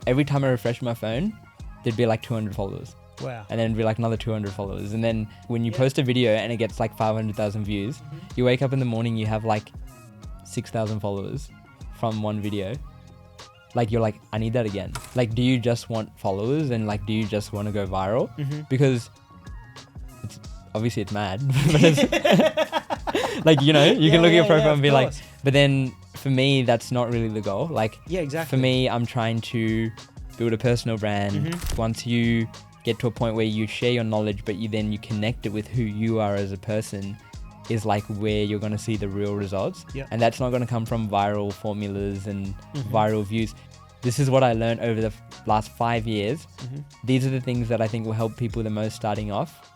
every time I refresh my phone, there'd be like 200 followers. Wow. And then it'd be like another 200 followers. And then when you post a video and it gets like 500,000 views, you wake up in the morning, you have like 6,000 followers from one video. Like, you're like, I need that again. Like, do you just want followers and like, do you just want to go viral? Because it's obviously it's mad, but it's like, you know, you can look at your profile and be like, but then for me, that's not really the goal. Like, exactly. For me, I'm trying to build a personal brand. Once you get to a point where you share your knowledge, but you connect it with who you are as a person, is like where you're going to see the real results. And that's not going to come from viral formulas and viral views. This is what I learned over the last 5 years. These are the things that I think will help people the most starting off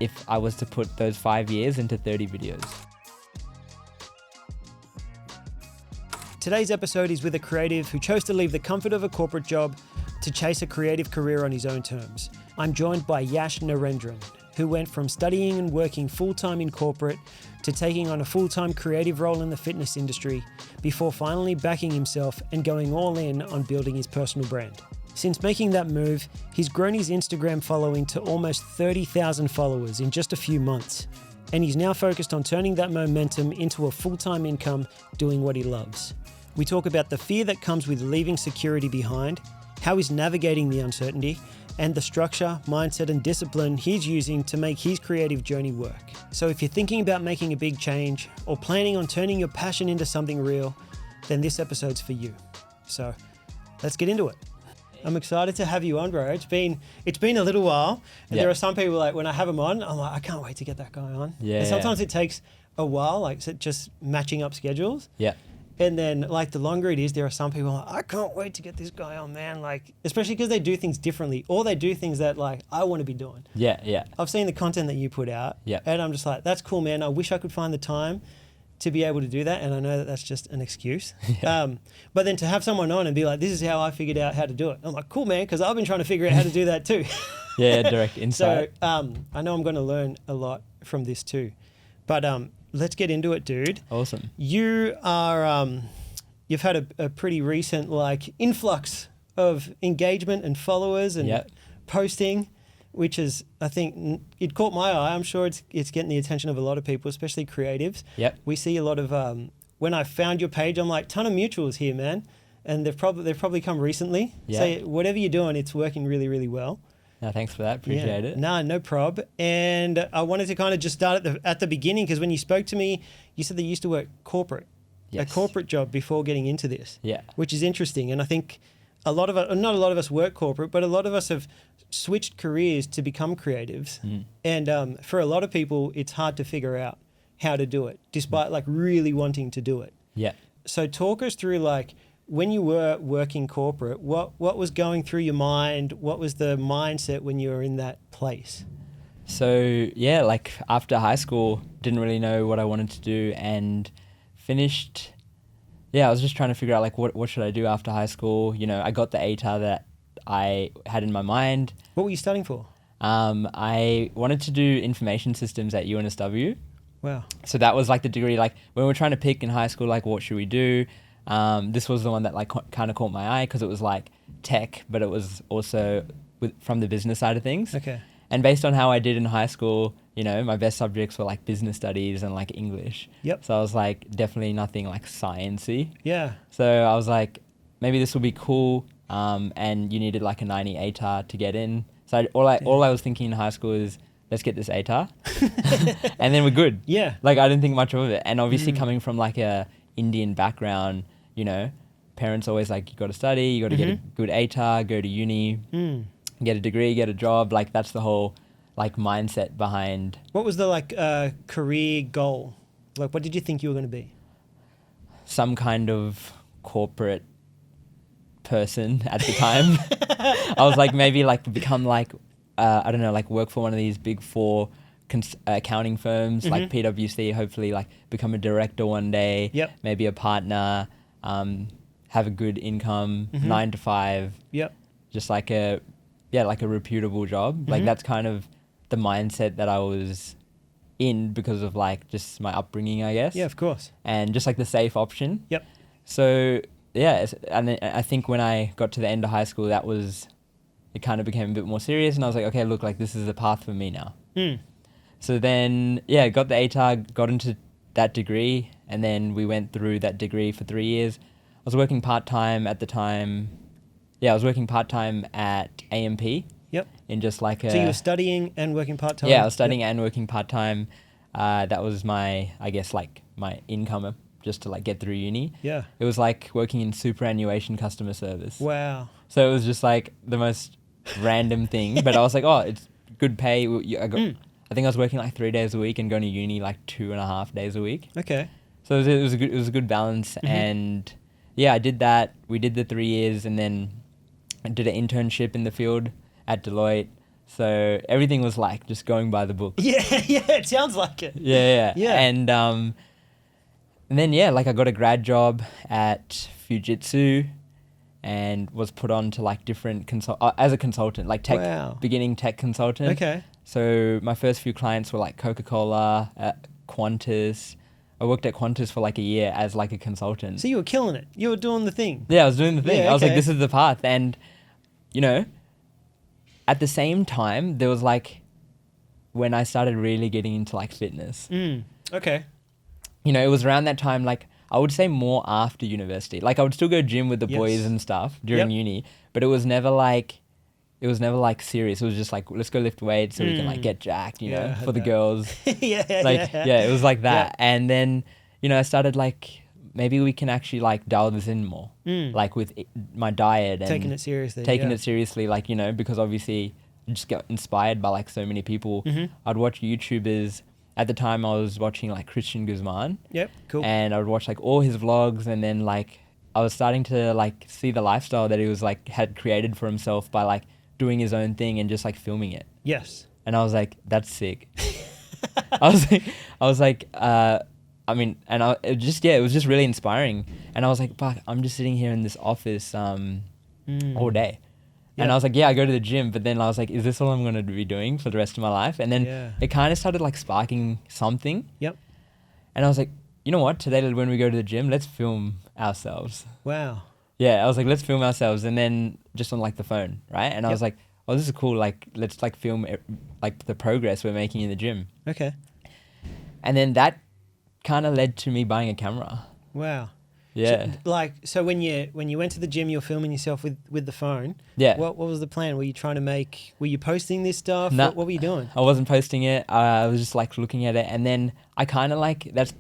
if I was to put those 5 years into 30 videos. Today's episode is with a creative who chose to leave the comfort of a corporate job to chase a creative career on his own terms. I'm joined by Yash Narendran, who went from studying and working full-time in corporate to taking on a full-time creative role in the fitness industry before finally backing himself and going all in on building his personal brand. Since making that move, he's grown his Instagram following to almost 30,000 followers in just a few months, and he's now focused on turning that momentum into a full-time income doing what he loves. We talk about the fear that comes with leaving security behind, how he's navigating the uncertainty, and the structure, mindset, and discipline he's using to make his creative journey work. So if you're thinking about making a big change or planning on turning your passion into something real, then this episode's for you. So let's get into it. I'm excited to have you on, bro. It's been a little while, and there are some people, like, when I have them on, I'm like, I can't wait to get that guy on. And sometimes it takes a while, like just matching up schedules. And then, like, the longer it is, there are some people like, I can't wait to get this guy on, man. Like, especially because they do things differently, or they do things that, like, I want to be doing. I've seen the content that you put out, and I'm just like, that's cool, man. I wish I could find the time to be able to do that, and I know that that's just an excuse. But then to have someone on and be like, this is how I figured out how to do it. I'm like, cool, man, because I've been trying to figure out how to do that too. Direct insight. So I know I'm going to learn a lot from this too. But let's get into it, dude. Awesome. You are, you've had a pretty recent, like, influx of engagement and followers and posting, which is, I think, it caught my eye. I'm sure it's getting the attention of a lot of people, especially creatives. We see a lot of, when I found your page, I'm like, ton of mutuals here, man. And they've probably come recently. So whatever you're doing, it's working really, really well. No, thanks for that. Appreciate it. No prob. And I wanted to kind of just start at the beginning, because when you spoke to me, you said that you used to work corporate, a corporate job before getting into this, which is interesting. And I think not a lot of us work corporate, but a lot of us have switched careers to become creatives. And for a lot of people, it's hard to figure out how to do it, despite like really wanting to do it. So talk us through, like, when you were working corporate, what was going through your mind? What was the mindset when you were in that place? So like after high school, didn't really know what I wanted to do, and finished. I was just trying to figure out, like, what should I do after high school? You know, I got the ATAR that I had in my mind. What were you studying for? I wanted to do information systems at UNSW. Wow. So that was like the degree, like when we were trying to pick in high school, like, what should we do? This was the one that, like, kind of caught my eye, because it was like tech, but it was also from the business side of things. And based on how I did in high school, you know, my best subjects were like business studies and like English. So I was like, definitely nothing like sciencey. So I was like, maybe this will be cool. And you needed like a 90 ATAR to get in. So all I was thinking in high school is, let's get this ATAR, and then we're good. Like, I didn't think much of it. And obviously coming from like a Indian background, you know, parents always like, you got to study, you got to get a good ATAR, go to uni, get a degree, get a job. Like, that's the whole like mindset behind. What was the like career goal? Like, what did you think you were going to be? Some kind of corporate person at the time. I was like, maybe like become like, I don't know, like work for one of these big four accounting firms, like PwC, hopefully like become a director one day, maybe a partner, have a good income, 9 to 5, just like a reputable job. Like, that's kind of the mindset that I was in, because of like just my upbringing, I guess. Of course. And just like the safe option. So yeah, and then I think when I got to the end of high school, it kind of became a bit more serious, and I was like, okay, look, like this is the path for me now. So then, yeah, got the ATAR, got into that degree, and then we went through that degree for 3 years. I was working part-time at the time. Yeah, I was working part-time at AMP. Yep. In just like So you were studying and working part-time? Yeah, I was studying and working part-time. That was my, I guess, like my income just to like get through uni. Yeah. It was like working in superannuation customer service. Wow. So it was just like the most random thing, but I was like, oh, it's good pay. I think I was working like 3 days a week and going to uni like 2.5 days a week. Okay. So it was a good balance. And yeah, I did that. We did the 3 years, and then I did an internship in the field at Deloitte. So everything was like just going by the book. Yeah, it sounds like it. Yeah. Yeah. And then yeah, like I got a grad job at Fujitsu and was put on to like different as a consultant, like beginning tech consultant. Okay. So my first few clients were like Coca-Cola, Qantas. I worked at Qantas for like a year as like a consultant. So you were killing it. You were doing the thing. Yeah, I was doing the thing. Yeah, I was like, okay. this is the path. And, you know, at the same time, there was like when I started really getting into like fitness. Okay. You know, it was around that time, like I would say more after university. Like I would still go gym with the boys and stuff during uni, but it was never like serious. It was just like, let's go lift weights so we can like get jacked, you know, for the girls. It was like that. Yeah. And then, you know, I started like, maybe we can actually like dial this in more, like with my diet and taking it seriously. Like, you know, because obviously I just get inspired by like so many people. I'd watch YouTubers. At the time I was watching like Christian Guzman. Yep, cool. And I would watch like all his vlogs, and then like I was starting to like see the lifestyle that he was like had created for himself by like doing his own thing and just like filming it. Yes. And I was like, that's sick. I was like, it was just really inspiring. And I was like, fuck, I'm just sitting here in this office all day. Yep. And I was like, yeah, I go to the gym, but then I was like, is this all I'm going to be doing for the rest of my life? And then it kind of started like sparking something. Yep. And I was like, you know what? Today when we go to the gym, let's film ourselves. Wow. Yeah, I was like, let's film ourselves, and then just on like the phone, right? And I was like, oh, this is cool. Like, let's like film like the progress we're making in the gym. Okay. And then that kind of led to me buying a camera. Wow. Yeah. So when you went to the gym, you were filming yourself with the phone. Yeah. What was the plan? Were you posting this stuff? No, what were you doing? I wasn't posting it. I was just like looking at it, and then I kind of like that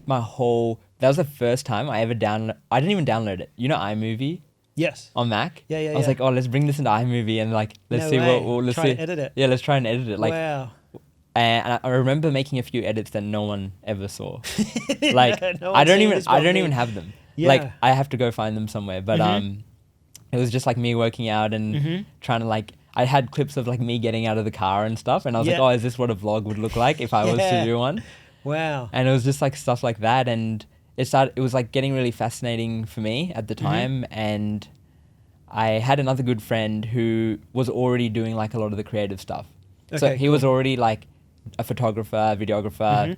was the first time I ever I didn't even download it. You know iMovie? Yes. On Mac? Yeah. I was like, oh, let's bring this into iMovie and like let's see let's try and edit it. Yeah, let's try and edit it. Like, wow. And I remember making a few edits that no one ever saw. Like no I don't even have them. Yeah. Like I have to go find them somewhere. But it was just like me working out and trying to like, I had clips of like me getting out of the car and stuff, and I was like, oh, is this what a vlog would look like if I was to do one? Wow. And it was just like stuff like that, and it was like getting really fascinating for me at the time. And I had another good friend who was already doing like a lot of the creative stuff. Okay, so he was already like a photographer, videographer,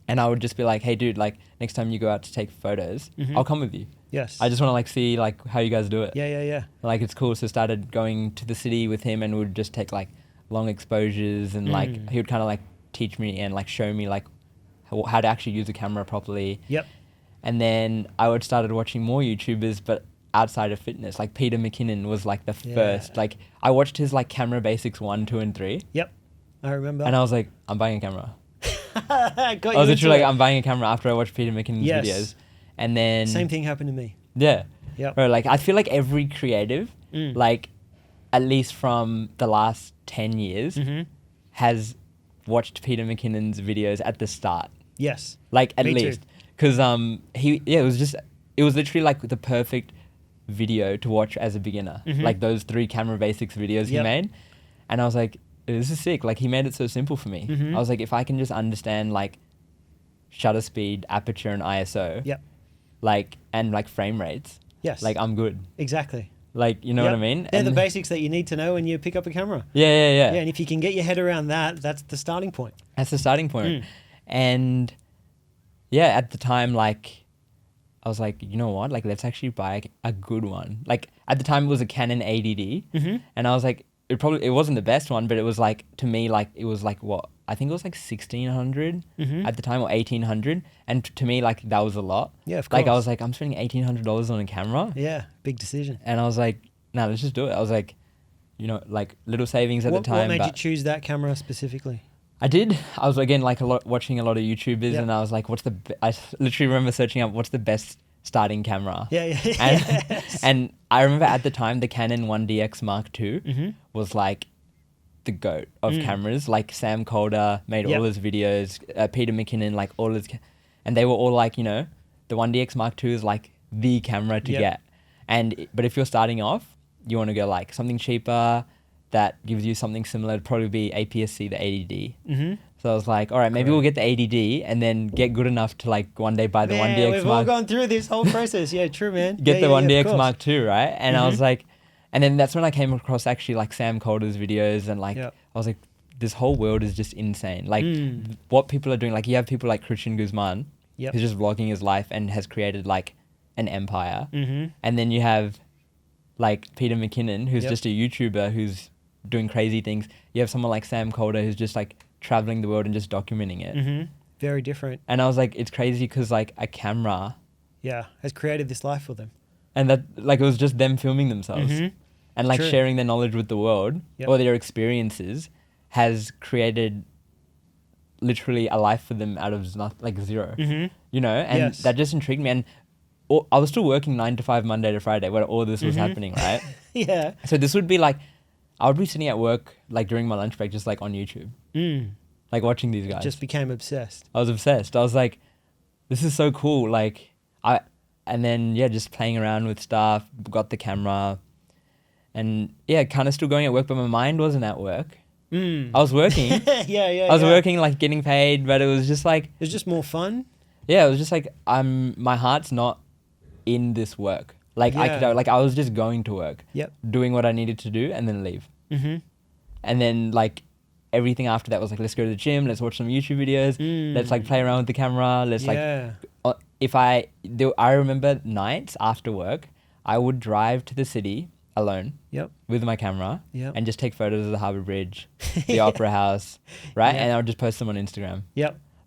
and I would just be like, hey dude, like next time you go out to take photos, I'll come with you. Yes. I just want to like see like how you guys do it. Yeah. Like it's cool. So started going to the city with him, and would just take like long exposures, and like he would kind of like teach me and like show me like how to actually use a camera properly. Yep. And then I started watching more YouTubers, but outside of fitness. Like Peter McKinnon was like the first. Like I watched his like Camera Basics 1, 2, and 3. Yep. I remember. And I was like, I'm buying a camera. I was literally like, I'm buying a camera after I watched Peter McKinnon's videos. And then same thing happened to me. Yeah. Yep. Bro, like I feel like every creative, like at least from the last 10 years, has watched Peter McKinnon's videos at the start. Yes. Like at least. Because it was literally like the perfect video to watch as a beginner. Like those 3 Camera Basics videos he made. And I was like, this is sick. Like he made it so simple for me. I was like, if I can just understand like shutter speed, aperture, and ISO. Yep. Like, and like frame rates. Yes. Like I'm good. Exactly. Like, you know what I mean? They're the basics that you need to know when you pick up a camera. Yeah. Yeah, and if you can get your head around that, that's the starting point. That's the starting point. And yeah, at the time, like I was like, you know what? Like, let's actually buy a good one. Like, at the time, it was a Canon 80D. And I was like, it wasn't the best one, but it was like, to me, like, it was like, what? I think it was like 1,600 at the time, or 1,800. And to me, like, that was a lot. Yeah, of course. Like, I was like, I'm spending $1,800 on a camera. Yeah, big decision. And I was like, no, let's just do it. I was like, you know, like, little savings at the time. What made you choose that camera specifically? I did. I was, again, like, watching a lot of YouTubers, and I was like, I literally remember searching up what's the best starting camera. And I remember at the time, the Canon 1DX Mark II was like the GOAT of cameras. Like, Sam Calder made all his videos, Peter McKinnon, like, all his, and they were all like, you know, the 1DX Mark II is like the camera to get. But if you're starting off, you want to go like something cheaper that gives you something similar. It'd probably be APS-C, the 80D. So I was like, all right, maybe we'll get the 80D and then get good enough to like one day buy the 1DX we've Mark. all gone through this whole process. Yeah, true, man. Get the 1DX Mark II, right? And I was like, and then that's when I came across actually like Sam Calder's videos, and like I was like, this whole world is just insane. Like what people are doing, like you have people like Christian Guzman, who's just vlogging his life and has created like an empire. And then you have like Peter McKinnon, who's just a YouTuber who's doing crazy things. You have someone like Sam Calder, who's just like traveling the world and just documenting it. Very different. And I was like, it's crazy because like a camera has created this life for them. And that, like, it was just them filming themselves and like sharing their knowledge with the world or their experiences has created literally a life for them out of like zero, you know? And that just intrigued me. And I was still working 9 to 5 Monday to Friday where all this was happening, right? So this would be like, I would be sitting at work like during my lunch break just like on YouTube, like watching these guys. Just became obsessed. I was obsessed. I was like, this is so cool. Like and then just playing around with stuff, got the camera, and kind of still going at work, but my mind wasn't at work. I was working. I was working, like getting paid, but it was just like, it was just more fun. Yeah, it was just like my heart's not in this work. Like I was just going to work, doing what I needed to do, and then leave. And then like everything after that was like, let's go to the gym, let's watch some YouTube videos, let's like play around with the camera, let's I remember nights after work, I would drive to the city alone with my camera and just take photos of the Harbour Bridge, the Opera House, right? And I would just post them on Instagram.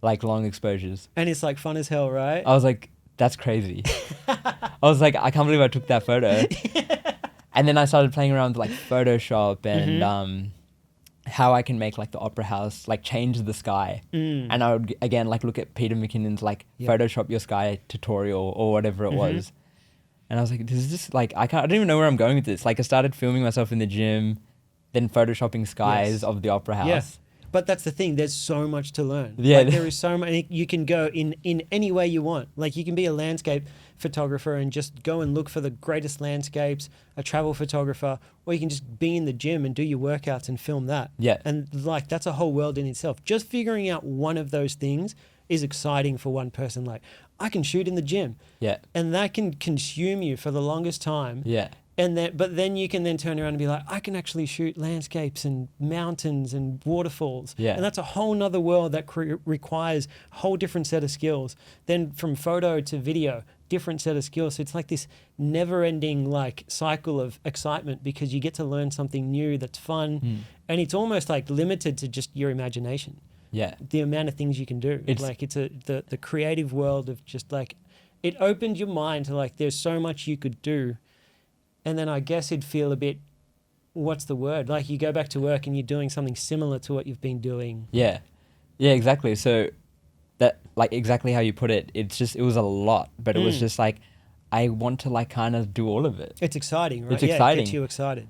Like long exposures. And it's like fun as hell, right? I was like, that's crazy. I was like, I can't believe I took that photo. And then I started playing around with like Photoshop and how I can make like the Opera House like change the sky. And I would again like look at Peter McKinnon's like Photoshop your sky tutorial or whatever it was. And I was like, this is just like, I don't even know where I'm going with this. Like I started filming myself in the gym, then Photoshopping skies of the Opera House. But that's the thing. There's so much to learn. Like, there is so much. You can go in any way you want. Like you can be a landscape photographer and just go and look for the greatest landscapes, a travel photographer, or you can just be in the gym and do your workouts and film that. And like, that's a whole world in itself. Just figuring out one of those things is exciting for one person. Like, I can shoot in the gym. And that can consume you for the longest time. But then you can then turn around and be like, I can actually shoot landscapes and mountains and waterfalls. And that's a whole nother world that requires a whole different set of skills. Then from photo to video, different set of skills. So it's like this never ending like cycle of excitement because you get to learn something new that's fun. And it's almost like limited to just your imagination. The amount of things you can do. It's the creative world of just like, it opened your mind to like, there's so much you could do. And then I guess it'd feel a bit, what's the word? Like you go back to work and you're doing something similar to what you've been doing. Yeah, exactly. So that, like exactly how you put it, it was a lot, but it was just like, I want to like kind of do all of it. It's exciting, right? It's exciting. It gets you excited.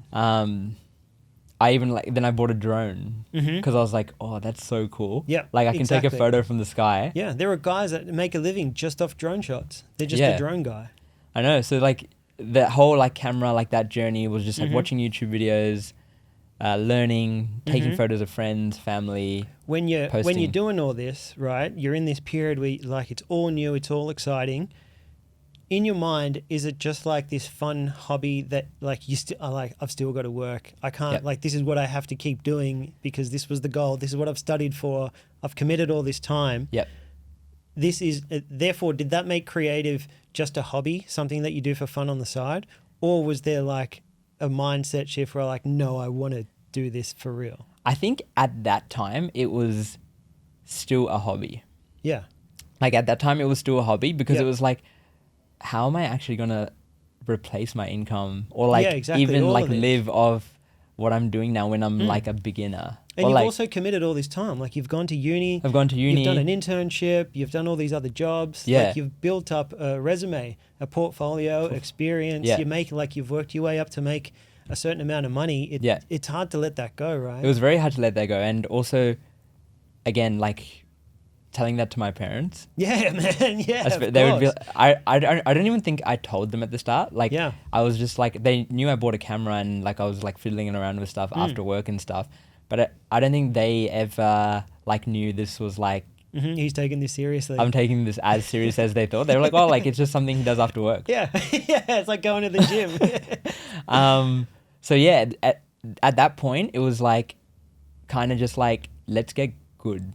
I even then I bought a drone because I was like, oh, that's so cool. Like I can take a photo from the sky. There are guys that make a living just off drone shots. They're just a drone guy. I know. So like, that whole like camera, like that journey was just like watching YouTube videos, learning, taking photos of friends, family. When you're doing all this, right? You're in this period where like it's all new, it's all exciting. In your mind, is it just like this fun hobby that like you still like? I've still got to work. I can't like this is what I have to keep doing because this was the goal. This is what I've studied for. I've committed all this time. this is, therefore, did that make creative just a hobby, something that you do for fun on the side? Or was there like a mindset shift where like, no, I want to do this for real? I think at that time it was still a hobby. Yeah. Like at that time it was still a hobby because Yeah. it was like, how am I actually going to replace my income or like Yeah, exactly. even All like of it. live off what I'm doing now when I'm like a beginner? And or you've like, also committed all this time. Like you've gone to uni. I've gone to uni. You've done an internship. You've done all these other jobs. Yeah. Like you've built up a resume, a portfolio, experience. Yeah. You make like you've worked your way up to make a certain amount of money. Yeah. It's hard to let that go, right? It was very hard to let that go. And also, again, like telling that to my parents. Yeah, man. Yeah. They would be. I don't even think I told them at the start. Like, Yeah. I was just like, they knew I bought a camera and like I was like fiddling around with stuff after work and stuff. But I don't think they ever like knew this was like, He's taking this seriously. I'm taking this as serious as they thought. They were like, oh, like it's just something he does after work. Yeah. Yeah. It's like going to the gym. So yeah, at that point it was like, kind of just like, let's get good.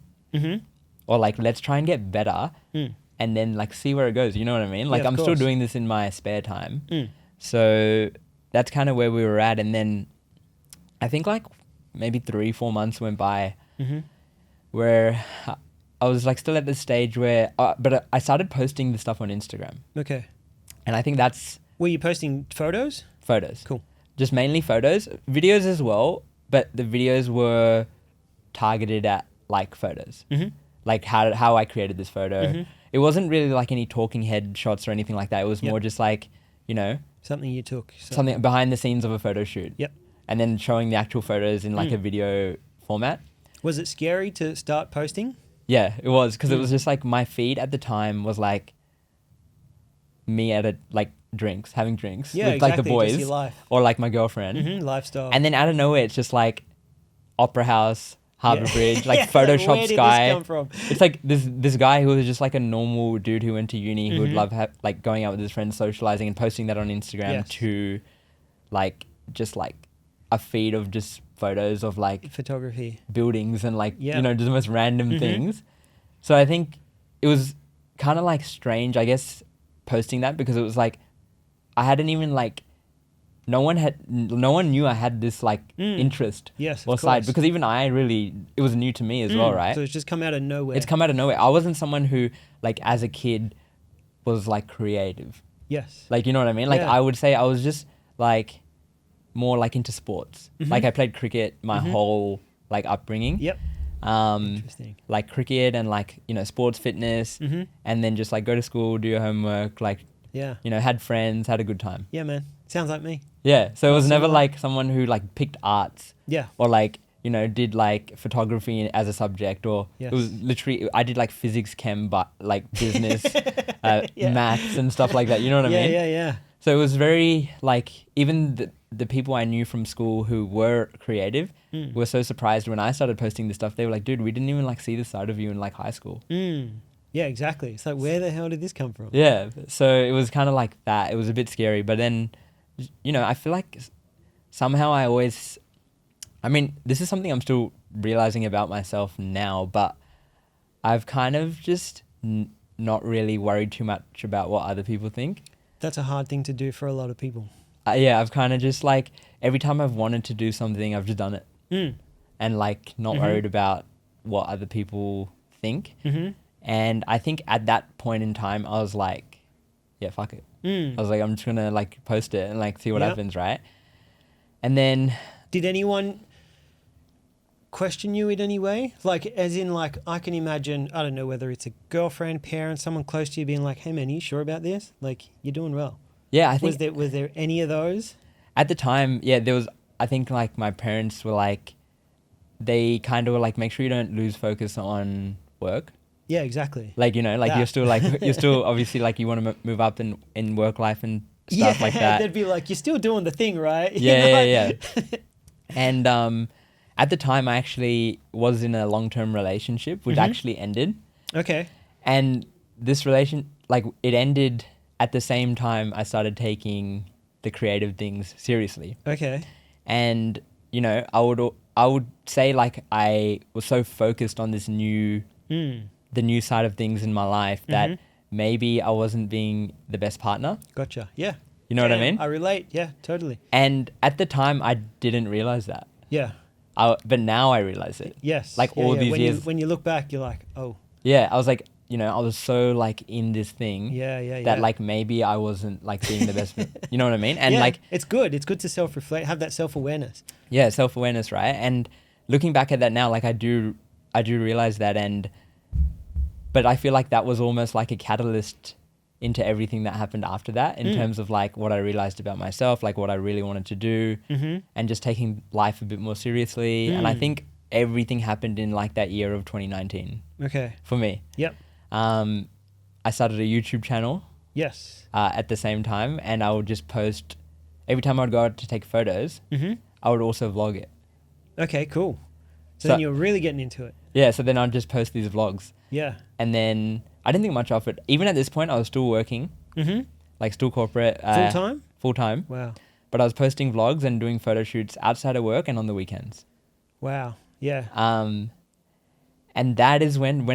Or like, let's try and get better and then like see where it goes. You know what I mean? Like of I'm still course. doing this in my spare time. So that's kind of where we were at. And then I think like maybe 3-4 months went by where I was like still at the stage where, but I started posting the stuff on Instagram. Okay. And I think that's Were you posting photos? photos. Cool. Just mainly photos, videos as well. But the videos were targeted at like photos. Like how I created this photo. It wasn't really like any talking head shots or anything like that. It was more just like, you know, Something you took. something behind the scenes of a photo shoot. Yep. And then showing the actual photos in like a video format. Was it scary to start posting? Yeah, it was. Because it was just like my feed at the time was like me at having drinks Yeah, with like the exactly, just boys your life. or like my girlfriend. Lifestyle. And then out of nowhere, it's just like Opera House, Harbour Yeah. Bridge, like Yeah, Photoshop where did this Sky. come from? It's like this guy who was just like a normal dude who went to uni who would love like going out with his friends, socializing and posting that on Instagram Yes. to like just like a feed of just photos of like Photography. buildings and like, Yeah. you know, just the most random things. So I think it was kind of like strange, I guess, posting that because it was like, I hadn't even like, no one knew I had this like interest Yes, of or side course. because even it was new to me as well, right? So it's just come out of nowhere. It's come out of nowhere. I wasn't someone who like as a kid was like creative. Yes. Like, you know what I mean? Like Yeah. I would say I was just like more like into sports. Like I played cricket my whole like upbringing. Yep. Interesting. Like cricket and like, you know, sports fitness and then just like go to school, do your homework, like, Yeah. you know, had friends, had a good time. Yeah, man. Sounds like me. Yeah. So it was never similar. like someone who like picked arts Yeah. or like, you know, did like photography as a subject or Yes. it was literally, I did like physics, chem, but like business, Yeah. maths and stuff like that. You know what I Yeah, mean? yeah, yeah. So it was very like, even the people I knew from school who were creative were so surprised when I started posting this stuff. They were like, dude, we didn't even like see this side of you in like high school. Yeah, exactly. It's like, where the hell did this come from? Yeah. So it was kind of like that. It was a bit scary. But then, you know, I feel like somehow I mean, this is something I'm still realizing about myself now, but I've kind of just not really worried too much about what other people think. That's a hard thing to do for a lot of people. Yeah, I've kind of just like, every time I've wanted to do something, I've just done it. And like not worried about what other people think. And I think at that point in time, I was like, yeah, fuck it. I was like, I'm just going to like post it and like see what Yep. happens, right? And then... Did anyone question you in any way? Like, as in, like, I can imagine, I don't know, whether it's a girlfriend, parent, someone close to you being like, hey, man, are you sure about this? Like, you're doing well. Yeah, I think... Was there any of those? At the time, yeah, there was... I think like my parents were like... They kind of were like, make sure you don't lose focus on work. Yeah, exactly. Like, you know, like That. you're still like... You're still obviously like you want to move up in work life and stuff like that. They'd be like, you're still doing the thing, right? You Yeah, know? yeah. And at the time, I actually was in a long-term relationship, which actually ended. Okay. And this it ended at the same time I started taking the creative things seriously. Okay. And, you know, I would say like I was so focused on this new the new side of things in my life that maybe I wasn't being the best partner. Gotcha. Yeah. You know what I mean? I relate. Yeah, totally. And at the time, I didn't realize that. Yeah. But now I realize it. Yes. Like all these years. When you look back, you're like, oh. Yeah, I was like, I was so like in this thing. That like maybe I wasn't like being the best. You know what I mean? And like, it's good. It's good to self-reflect, have that self-awareness. Yeah, self-awareness, right? And looking back at that now, like I do realize that, but I feel like that was almost like a catalyst into everything that happened after that in terms of like what I realized about myself, like what I really wanted to do, and just taking life a bit more seriously. And I think everything happened in like that year of 2019. Okay. For me. Yep. I started a YouTube channel. Yes. At the same time, and I would just post every time I would go out to take photos. I would also vlog it. Okay, cool. So then you're really getting into it. Yeah, so then I'd just post these vlogs. Yeah. And then I didn't think much of it. Even at this point, I was still working, like still corporate. Full time? Full time. Wow. But I was posting vlogs and doing photo shoots outside of work and on the weekends. Wow. Yeah. And that is when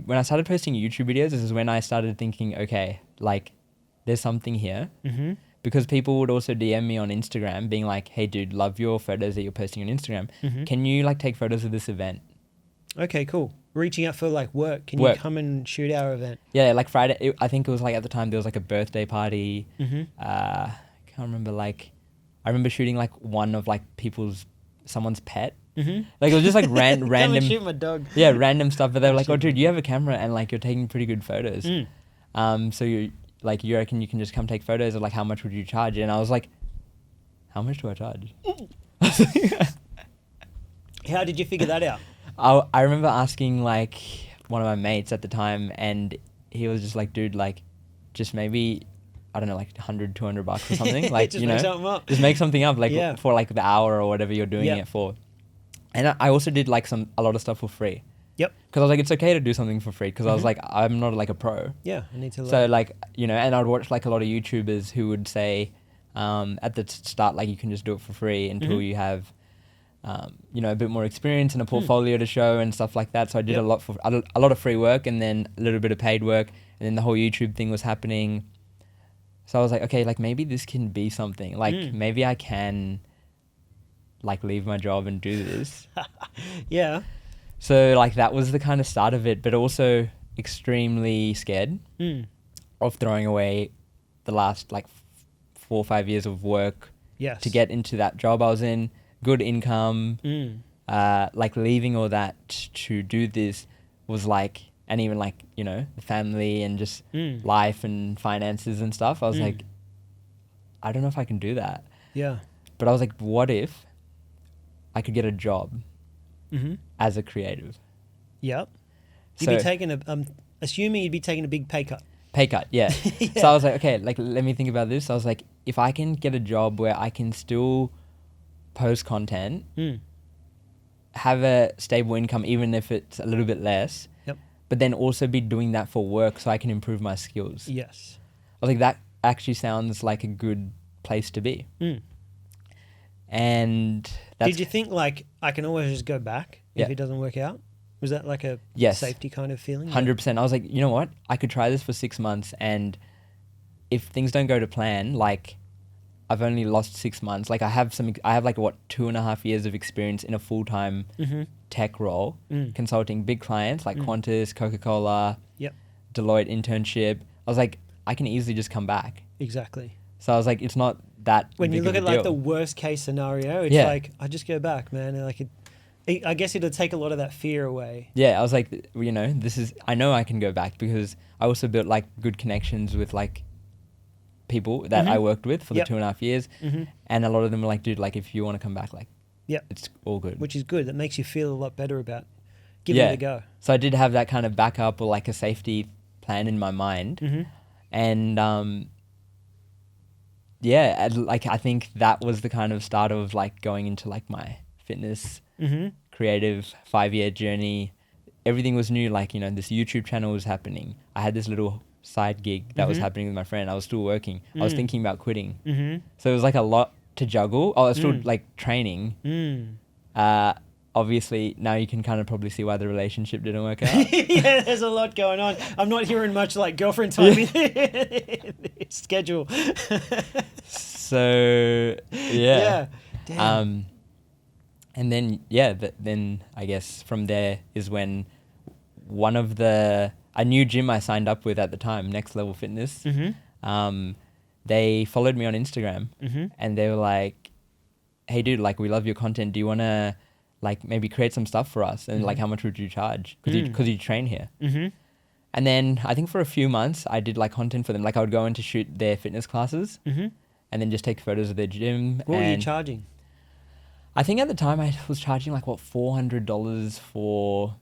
I started posting YouTube videos, this is when I started thinking, okay, like there's something here. Because people would also DM me on Instagram being like, hey dude, love your photos that you're posting on Instagram. Can you like take photos of this event? Okay, cool. Reaching out for like work. Can you come and shoot our event? Yeah, like Friday, I think it was like at the time there was like a birthday party. I can't remember, like, I remember shooting like one of like someone's pet. Like it was just like random. Come and shoot my dog. Yeah, random stuff. But they were like, oh dude, you have a camera and like you're taking pretty good photos. So you reckon you can just come take photos, or like how much would you charge? And I was like, how much do I charge? How did you figure that out? I remember asking like one of my mates at the time, and he was just like, dude, like just maybe, I don't know, like $100, $200 or something. Like, just make something up. Just make something up, like for like the hour or whatever you're doing it for. And I also did like a lot of stuff for free. Yep. Because I was like, it's okay to do something for free. Because I was like, I'm not like a pro. Yeah, I need to learn. So like, and I'd watch like a lot of YouTubers who would say at the start, like you can just do it for free until you have, a bit more experience and a portfolio to show and stuff like that. So I did a lot of free work and then a little bit of paid work. And then the whole YouTube thing was happening. So I was like, okay, like maybe this can be something. Like maybe I can like leave my job and do this. Yeah. So like that was the kind of start of it, but also extremely scared of throwing away the last like 4 or 5 years of work to get into that job I was in, good income, like leaving all that to do this was like, and even like, the family and just life and finances and stuff. I was like, I don't know if I can do that. Yeah. But I was like, what if I could get a job as a creative? Yep. You'd be taking assuming you'd be taking a big pay cut. Pay cut, yeah. So I was like, okay, like let me think about this. I was like, if I can get a job where I can still post content, have a stable income, even if it's a little bit less, but then also be doing that for work so I can improve my skills. Yes. I was like, that actually sounds like a good place to be. And did you think like I can always just go back if it doesn't work out? Was that like a safety kind of feeling? 100%. I was like, you know what? I could try this for 6 months, and if things don't go to plan, like I've only lost 6 months. Like I have like 2.5 years of experience in a full-time tech role, consulting big clients like Qantas, Coca-Cola, Deloitte internship. I was like, I can easily just come back. Exactly. So I was like, it's not that when big you look of a at like deal. the worst case scenario, it's like I just go back, man. And like I guess it'll take a lot of that fear away. Yeah, I was like, I know I can go back because I also built like good connections with like people that I worked with for the 2.5 years. And a lot of them were like, dude, like if you want to come back, like it's all good. Which is good. That makes you feel a lot better about giving it a go. So I did have that kind of backup or like a safety plan in my mind. And like I think that was the kind of start of like going into like my fitness creative 5-year journey. Everything was new. Like, this YouTube channel was happening. I had this little side gig that was happening with my friend. I was still working. I was thinking about quitting. So it was like a lot to juggle. I was still like training. I obviously now you can kind of probably see why the relationship didn't work out. Yeah, there's a lot going on. I'm not hearing much like girlfriend time in schedule. So yeah. Damn. And then then I guess from there is when a new gym I signed up with at the time, Next Level Fitness. They followed me on Instagram, and they were like, "Hey, dude, like we love your content. Do you want to like maybe create some stuff for us? And like, how much would you charge? Because you train here." And then I think for a few months I did like content for them. Like I would go in to shoot their fitness classes, and then just take photos of their gym. What were you charging? I think at the time I was charging like $400 for,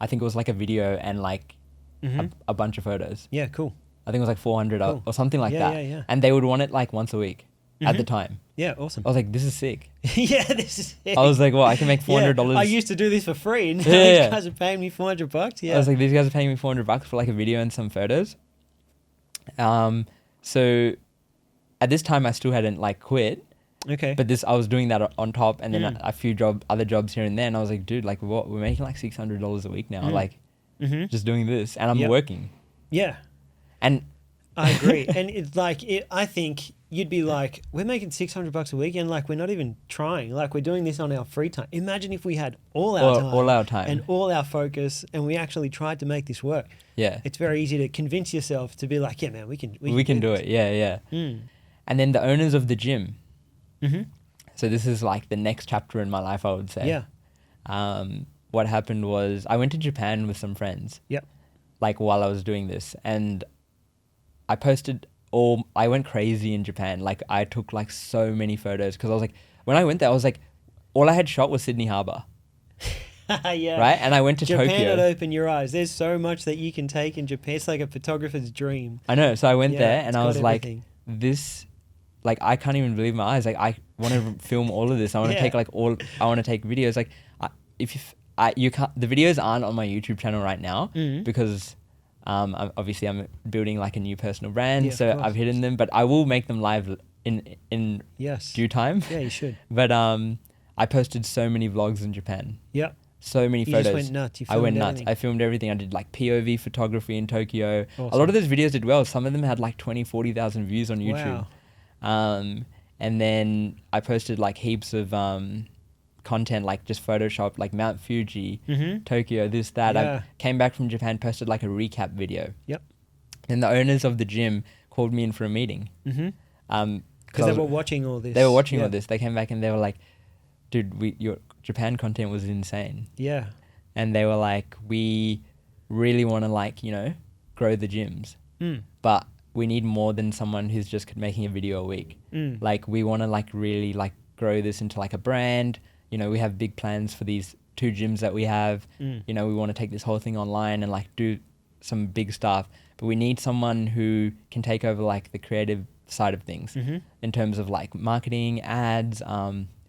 I think it was like a video and like a bunch of photos. Yeah, cool. I think it was like 400 or something like that. Yeah. And they would want it like once a week at the time. Yeah, awesome. I was like, this is sick. Yeah, this is sick. I was like, well, I can make $400. I used to do this for free. And now Yeah. these guys are paying me $400. Yeah. I was like, these guys are paying me $400 for like a video and some photos. So at this time I still hadn't like quit. Okay. But I was doing that on top, and then a few other jobs here and there, and I was like, dude, like what? We're making like $600 a week now, like just doing this, and I'm working. Yeah. And I agree. And it's like, I think you'd be like, we're making $600 a week, and like we're not even trying. Like we're doing this on our free time. Imagine if we had all our time and all our focus, and we actually tried to make this work. Yeah. It's very easy to convince yourself to be like, yeah, man, we can do it. Yeah. And then the owners of the gym. So this is like the next chapter in my life, I would say. Yeah. What happened was I went to Japan with some friends. Yep. Like while I was doing this, and I went crazy in Japan. Like I took like so many photos because I was like, when I went there, I was like, all I had shot was Sydney Harbour. Yeah. Right? And I went to Japan Tokyo. Japan would open your eyes. There's so much that you can take in Japan. It's like a photographer's dream. I know. So I went there and I was everything. like, this, like, I can't even believe my eyes. Like, I want to film all of this. I want to take I want to take videos. Like, you can't, the videos aren't on my YouTube channel right now because obviously I'm building like a new personal brand. So I've hidden them, but I will make them live in due time. Yeah, you should. But I posted so many vlogs in Japan. Yeah. So many photos. You just went nuts. I went nuts. I filmed everything. I did like POV photography in Tokyo. Awesome. A lot of those videos did well. Some of them had like 40,000 views on YouTube. Wow. And then I posted like heaps of content, like just Photoshop, like Mount Fuji, Tokyo, this, that. Yeah. I came back from Japan, posted like a recap video. Yep. And the owners of the gym called me in for a meeting. Because they were watching all this. They were watching all this. They came back and they were like, dude, your Japan content was insane. Yeah. And they were like, we really want to like, grow the gyms. But we need more than someone who's just making a video a week. Like we want to like really like grow this into like a brand. We have big plans for these 2 gyms that we have. We want to take this whole thing online and like do some big stuff. But we need someone who can take over like the creative side of things in terms of like marketing, ads,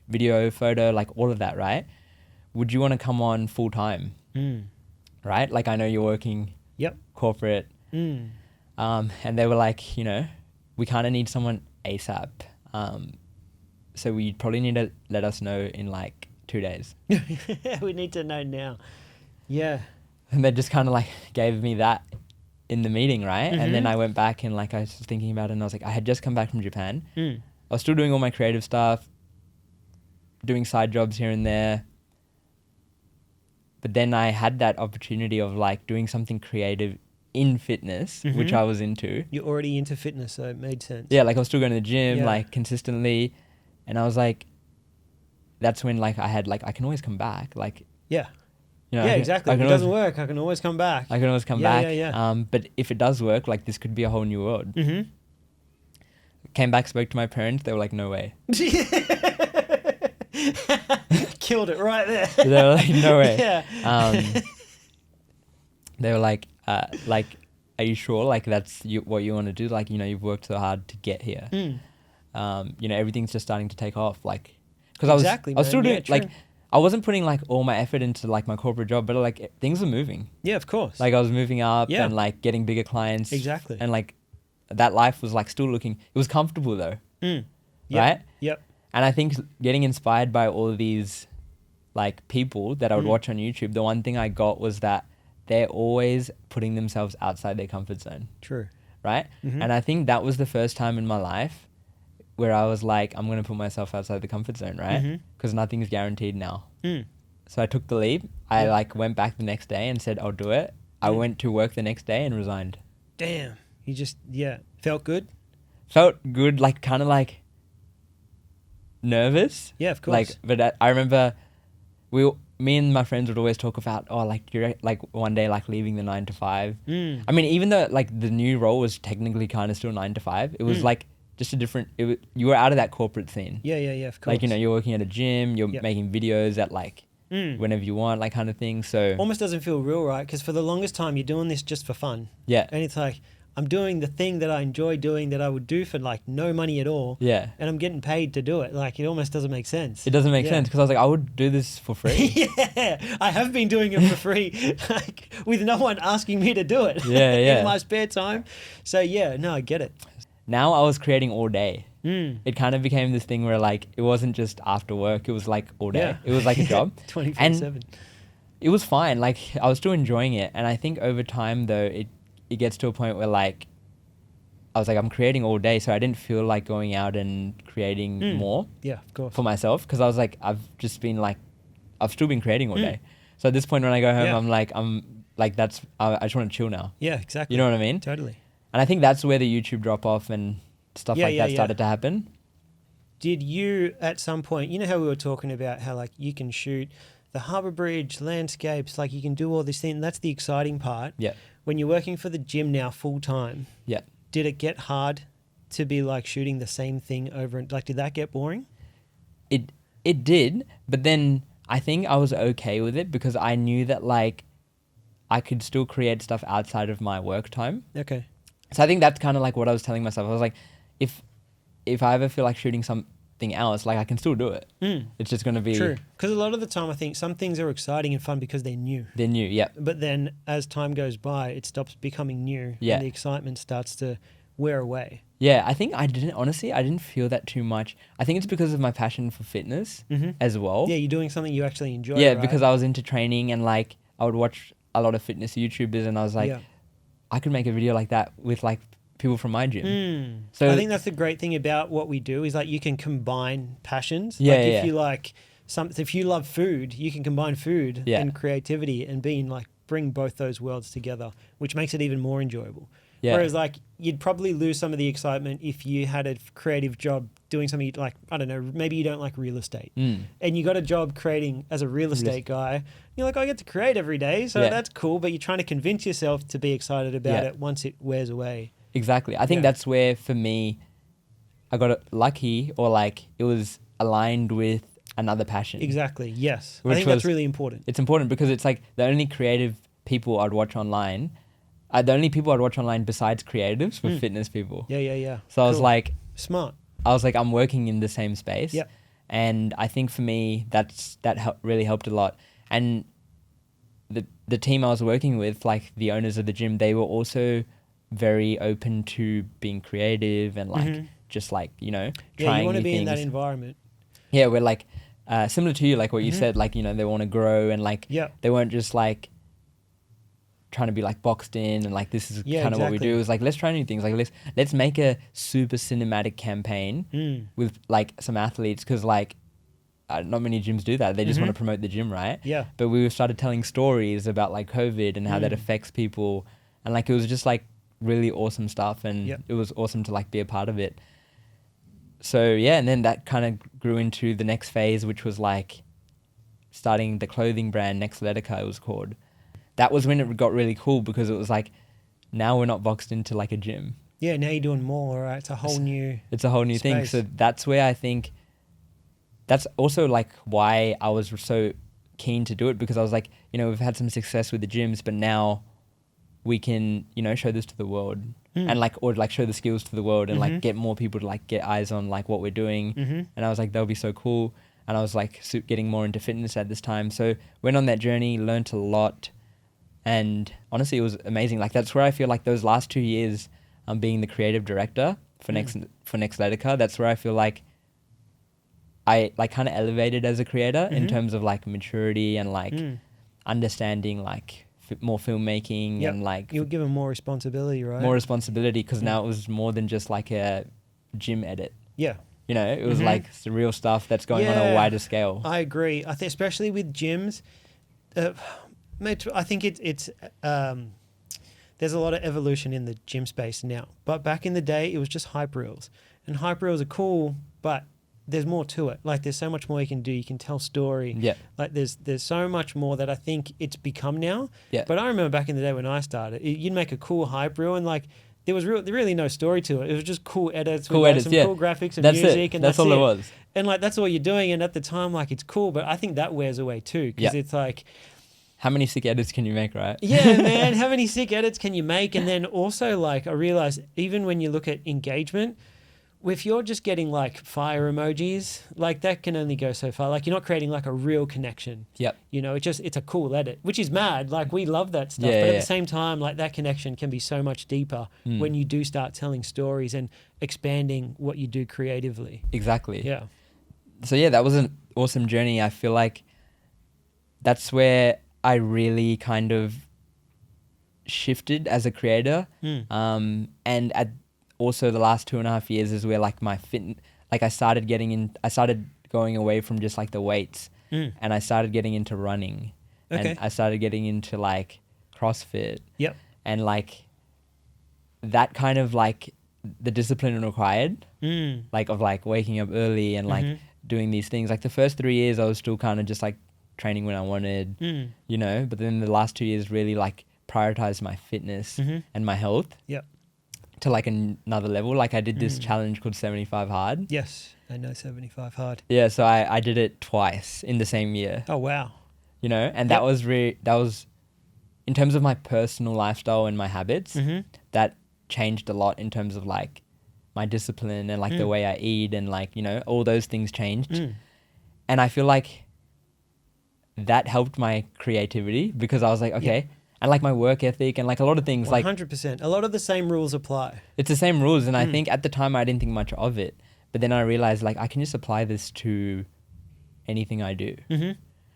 video, photo, like all of that, right? Would you want to come on full time? Right? Like I know you're working corporate. And they were like, we kind of need someone ASAP. So we probably need to let us know in like 2 days. We need to know now. Yeah. And they just kind of like gave me that in the meeting, right? And then I went back and like I was thinking about it and I was like, I had just come back from Japan. I was still doing all my creative stuff, doing side jobs here and there. But then I had that opportunity of like doing something creative in fitness, which I was into. You're already into fitness, so it made sense. Yeah, like I was still going to the gym, like consistently. And I was like, that's when like I had like, I can always come back. Like, exactly. If it doesn't work, I can always come back. I can always come back. Yeah. But if it does work, like this could be a whole new world. Came back, spoke to my parents. They were like, no way. Killed it right there. They were like, no way. Yeah. They were like, are you sure? Like that's what you want to do? Like, you've worked so hard to get here. Everything's just starting to take off. Like, because I was still doing like, I wasn't putting like all my effort into like my corporate job, but like things were moving. Yeah, of course. Like I was moving up and like getting bigger clients. Exactly. And like that life was like still looking, it was comfortable though. Right? Yep. And I think getting inspired by all of these like people that I would watch on YouTube, the one thing I got was that they're always putting themselves outside their comfort zone. True. Right? And I think that was the first time in my life where I was like, I'm going to put myself outside the comfort zone, right? Because nothing's guaranteed now. So I took the leap. I like went back the next day and said, I'll do it. I went to work the next day and resigned. Damn. You just, felt good? Felt good, like kind of like nervous. Yeah, of course. Like, but I remember me and my friends would always talk about, like you're like one day like leaving the 9 to 5. I mean, even though like the new role was technically kind of still 9 to 5, it was like just a different. You were out of that corporate scene. Yeah, of course. Like, you know, you're working at a gym, you're making videos at like whenever you want, like kind of thing. So almost doesn't feel real, right? Because for the longest time you're doing this just for fun. Yeah. And it's like, I'm doing the thing that I enjoy doing that I would do for like no money at all. Yeah. And I'm getting paid to do it. Like, it almost doesn't make sense. It doesn't make sense because I was like, I would do this for free. I have been doing it for free, like with no one asking me to do it. Yeah. In my spare time. So no, I get it. Now I was creating all day. It kind of became this thing where like it wasn't just after work, it was like all day. It was like a job. 24/7. It was fine. Like I was still enjoying it. And I think over time though, it gets to a point where like I was like, I'm creating all day, so I didn't feel like going out and creating more. Yeah, of course. For myself, because I was like, I've still been creating all day. So at this point when I go home, I'm like that's I just want to chill now. Yeah, exactly. You know what I mean? Totally. And I think that's where the YouTube drop off and stuff like that started to happen. Did you at some point, you know how we were talking about how like you can shoot the Harbour Bridge, landscapes, like you can do all this thing. That's the exciting part. Yeah. When you're working for the gym now full time. Yeah. Did it get hard to be like shooting the same thing over and like did that get boring? It did, but then I think I was okay with it because I knew that like I could still create stuff outside of my work time. Okay. So I think that's kind of like what I was telling myself. I was like, if I ever feel like shooting something else, like I can still do it. It's just going to be... True. Because a lot of the time I think some things are exciting and fun because they're new. They're new, yeah. But then as time goes by, it stops becoming new. Yeah. And the excitement starts to wear away. Yeah, I think I didn't feel that too much. I think it's because of my passion for fitness as well. Yeah, you're doing something you actually enjoy, Yeah, right? because I was into training and like I would watch a lot of fitness YouTubers and I was like, I could make a video like that with like people from my gym. So I think that's the great thing about what we do is like you can combine passions. Yeah, like if you like something, if you love food, you can combine food and creativity and bring both those worlds together, which makes it even more enjoyable. Yeah. Whereas like you'd probably lose some of the excitement if you had a creative job doing something like, I don't know, maybe you don't like real estate and you got a job creating as a real estate guy. You're like, I get to create every day. So that's cool. But you're trying to convince yourself to be excited about it once it wears away. Exactly. I think that's where for me, I got lucky or like it was aligned with another passion. Exactly. Yes. I think that's really important. It's important because it's like the only creative people I'd watch online the only people I'd watch online besides creatives were fitness people. Yeah. So I was like... Smart. I was like, I'm working in the same space. Yeah. And I think for me, that really helped a lot. And the team I was working with, like the owners of the gym, they were also very open to being creative and like just like, you know, trying you want to be things. in that environment. Yeah, we're like, similar to you, like what you said, like, you know, they want to grow and like, they weren't just like, trying to be like boxed in and like this is kind of what we do. It was like let's try new things, like let's make a super cinematic campaign with like some athletes because like not many gyms do that. They just want to promote the gym, right? Yeah. But we started telling stories about like COVID and how that affects people and like it was just like really awesome stuff and it was awesome to like be a part of it. So yeah, and then that kind of grew into the next phase, which was like starting the clothing brand Next Letica, it was called. That was when it got really cool because it was like, now we're not boxed into like a gym. Yeah, now you're doing more, right? It's a whole new thing. So that's where I think, that's also like why I was so keen to do it because I was like, you know, we've had some success with the gyms, but now we can, you know, show this to the world and like, or like show the skills to the world and like get more people to like get eyes on like what we're doing. And I was like, that would be so cool. And I was like getting more into fitness at this time. So went on that journey, learned a lot. And honestly, it was amazing. Like that's where I feel like those last 2 years, being the creative director for Next Letica, that's where I feel like I like kind of elevated as a creator in terms of like maturity and like understanding like more filmmaking and like you were given more responsibility, right? more responsibility because now it was more than just like a gym edit. Yeah. You know, it was like surreal stuff that's going on a wider scale. I agree. I think especially with gyms, mate, I think it's there's a lot of evolution in the gym space now. But back in the day, it was just hype reels, and hype reels are cool, but there's more to it. Like there's so much more you can do. You can tell story. Yeah. Like there's so much more that I think it's become now. Yeah. But I remember back in the day when I started, you'd make a cool hype reel and like there was really no story to it. It was just cool edits, with like some cool graphics and music, and that's all it was. And like that's all you're doing. And at the time, like it's cool, but I think that wears away too because it's like, how many sick edits can you make, right? Yeah, man. How many sick edits can you make? And then also, like, I realized even when you look at engagement, if you're just getting like fire emojis, like that can only go so far. Like you're not creating like a real connection. Yep. You know, it's a cool edit, which is mad. Like we love that stuff. But at the same time, like that connection can be so much deeper when you do start telling stories and expanding what you do creatively. Exactly. Yeah. So yeah, that was an awesome journey. I feel like that's where I really kind of shifted as a creator. And also the last 2.5 years is where like my I started going away from just like the weights and I started getting into running and I started getting into like CrossFit. Yep. And like that kind of like the discipline required, like of like waking up early and like doing these things. Like the first 3 years I was still kind of just like training when I wanted, you know, but then the last 2 years really like prioritized my fitness and my health to like another level. Like I did this challenge called 75 Hard. Yes, I know 75 Hard. Yeah, so I did it twice in the same year. Oh, wow. You know, and that was in terms of my personal lifestyle and my habits, that changed a lot in terms of like my discipline and like the way I eat and like, you know, all those things changed. And I feel like that helped my creativity because I was like, okay, and like my work ethic and like a lot of things 100%. like 100%. A lot of the same rules apply. It's the same rules. And I think at the time I didn't think much of it, but then I realized like I can just apply this to anything I do. I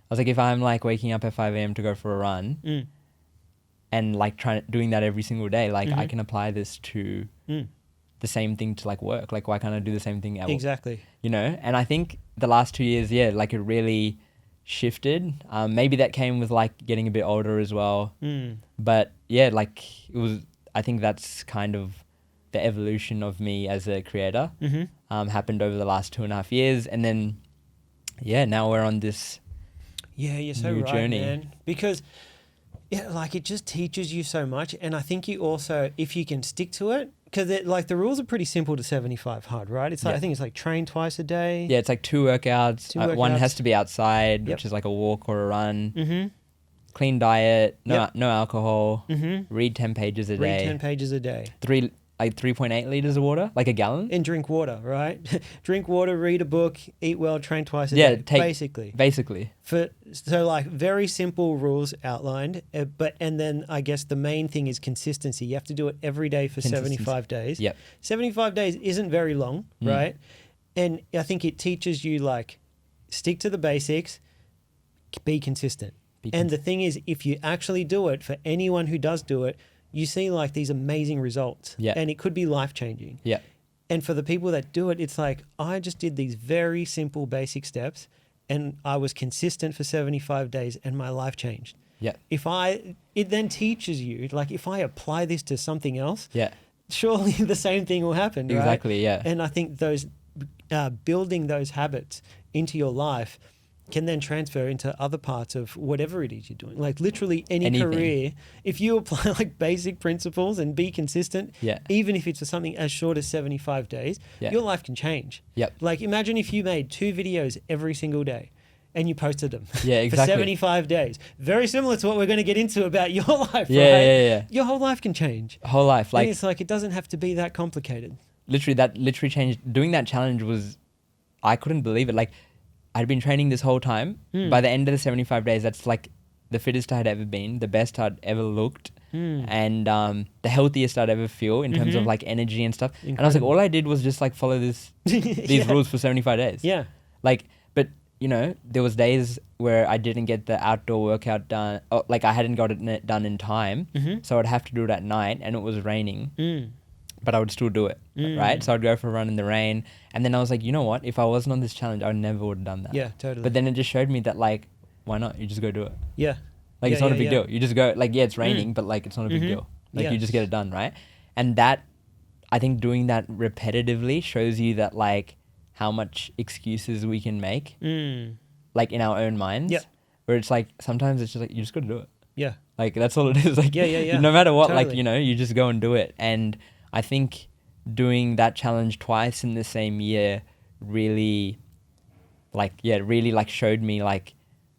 was like, if I'm like waking up at 5 a.m. to go for a run and like doing that every single day, like I can apply this to the same thing to like work. Like why can't I do the same thing at work? Exactly. You know? And I think the last 2 years, like it really shifted. Maybe that came with like getting a bit older as well. But yeah, like it was, I think that's kind of the evolution of me as a creator happened over the last 2.5 years. And then, now we're on this you're so new right, journey. Man. Because like it just teaches you so much. And I think you also, if you can stick to it, because like the rules are pretty simple to 75 Hard, right? It's like I think it's like train twice a day. Yeah, it's like 2 workouts. One has to be outside, which is like a walk or a run. Clean diet, no alcohol. Read 10 pages a day. Read 10 pages a day. 3.8 liters of water, like a gallon. And drink water, right? Drink water, read a book, eat well, train twice a day. Basically. So like very simple rules outlined, and then I guess the main thing is consistency. You have to do it every day for 75 days. 75 days isn't very long, right? And I think it teaches you like stick to the basics, be consistent. And the thing is, if you actually do it, for anyone who does do it, you see like these amazing results. And it could be life-changing. And for the people that do it, it's like, I just did these very simple basic steps and I was consistent for 75 days and my life changed. It then teaches you, like if I apply this to something else, surely the same thing will happen, right? Exactly, And I think those building those habits into your life can then transfer into other parts of whatever it is you're doing. Like literally anything. Career, if you apply like basic principles and be consistent, even if it's for something as short as 75 days, your life can change. Like imagine if you made 2 videos every single day and you posted them for 75 days. Very similar to what we're going to get into about your life, right? Your whole life can change. Whole life. Like, and it's like, it doesn't have to be that complicated. Literally changed. Doing that challenge was, I couldn't believe it. Like, I'd been training this whole time. By the end of the 75 days, that's like the fittest I'd ever been, the best I'd ever looked, and the healthiest I'd ever feel in terms of like energy and stuff. Incredible. And I was like, all I did was just like follow these rules for 75 days. Like, but you know, there was days where I didn't get the outdoor workout done, or like I hadn't got it done in time, so I'd have to do it at night, and it was raining, but I would still do it, right? So I'd go for a run in the rain, and then I was like, you know what? If I wasn't on this challenge, I never would have done that. Yeah, totally. But then it just showed me that like, why not? You just go do it. Yeah. Like, Yeah, it's not a yeah, big yeah. deal. You just go, like, yeah, it's raining, but like, it's not a big deal. Like, Yeah. you just get it done, right? And that, I think doing that repetitively shows you that like how much excuses we can make, like in our own minds. Yep. Where it's like, sometimes it's just like, you just got to do it. Yeah. Like, that's all it is. Like, Yeah. no matter what, Totally. like, you know, you just go and do it. And I think doing that challenge twice in the same year really, really like showed me like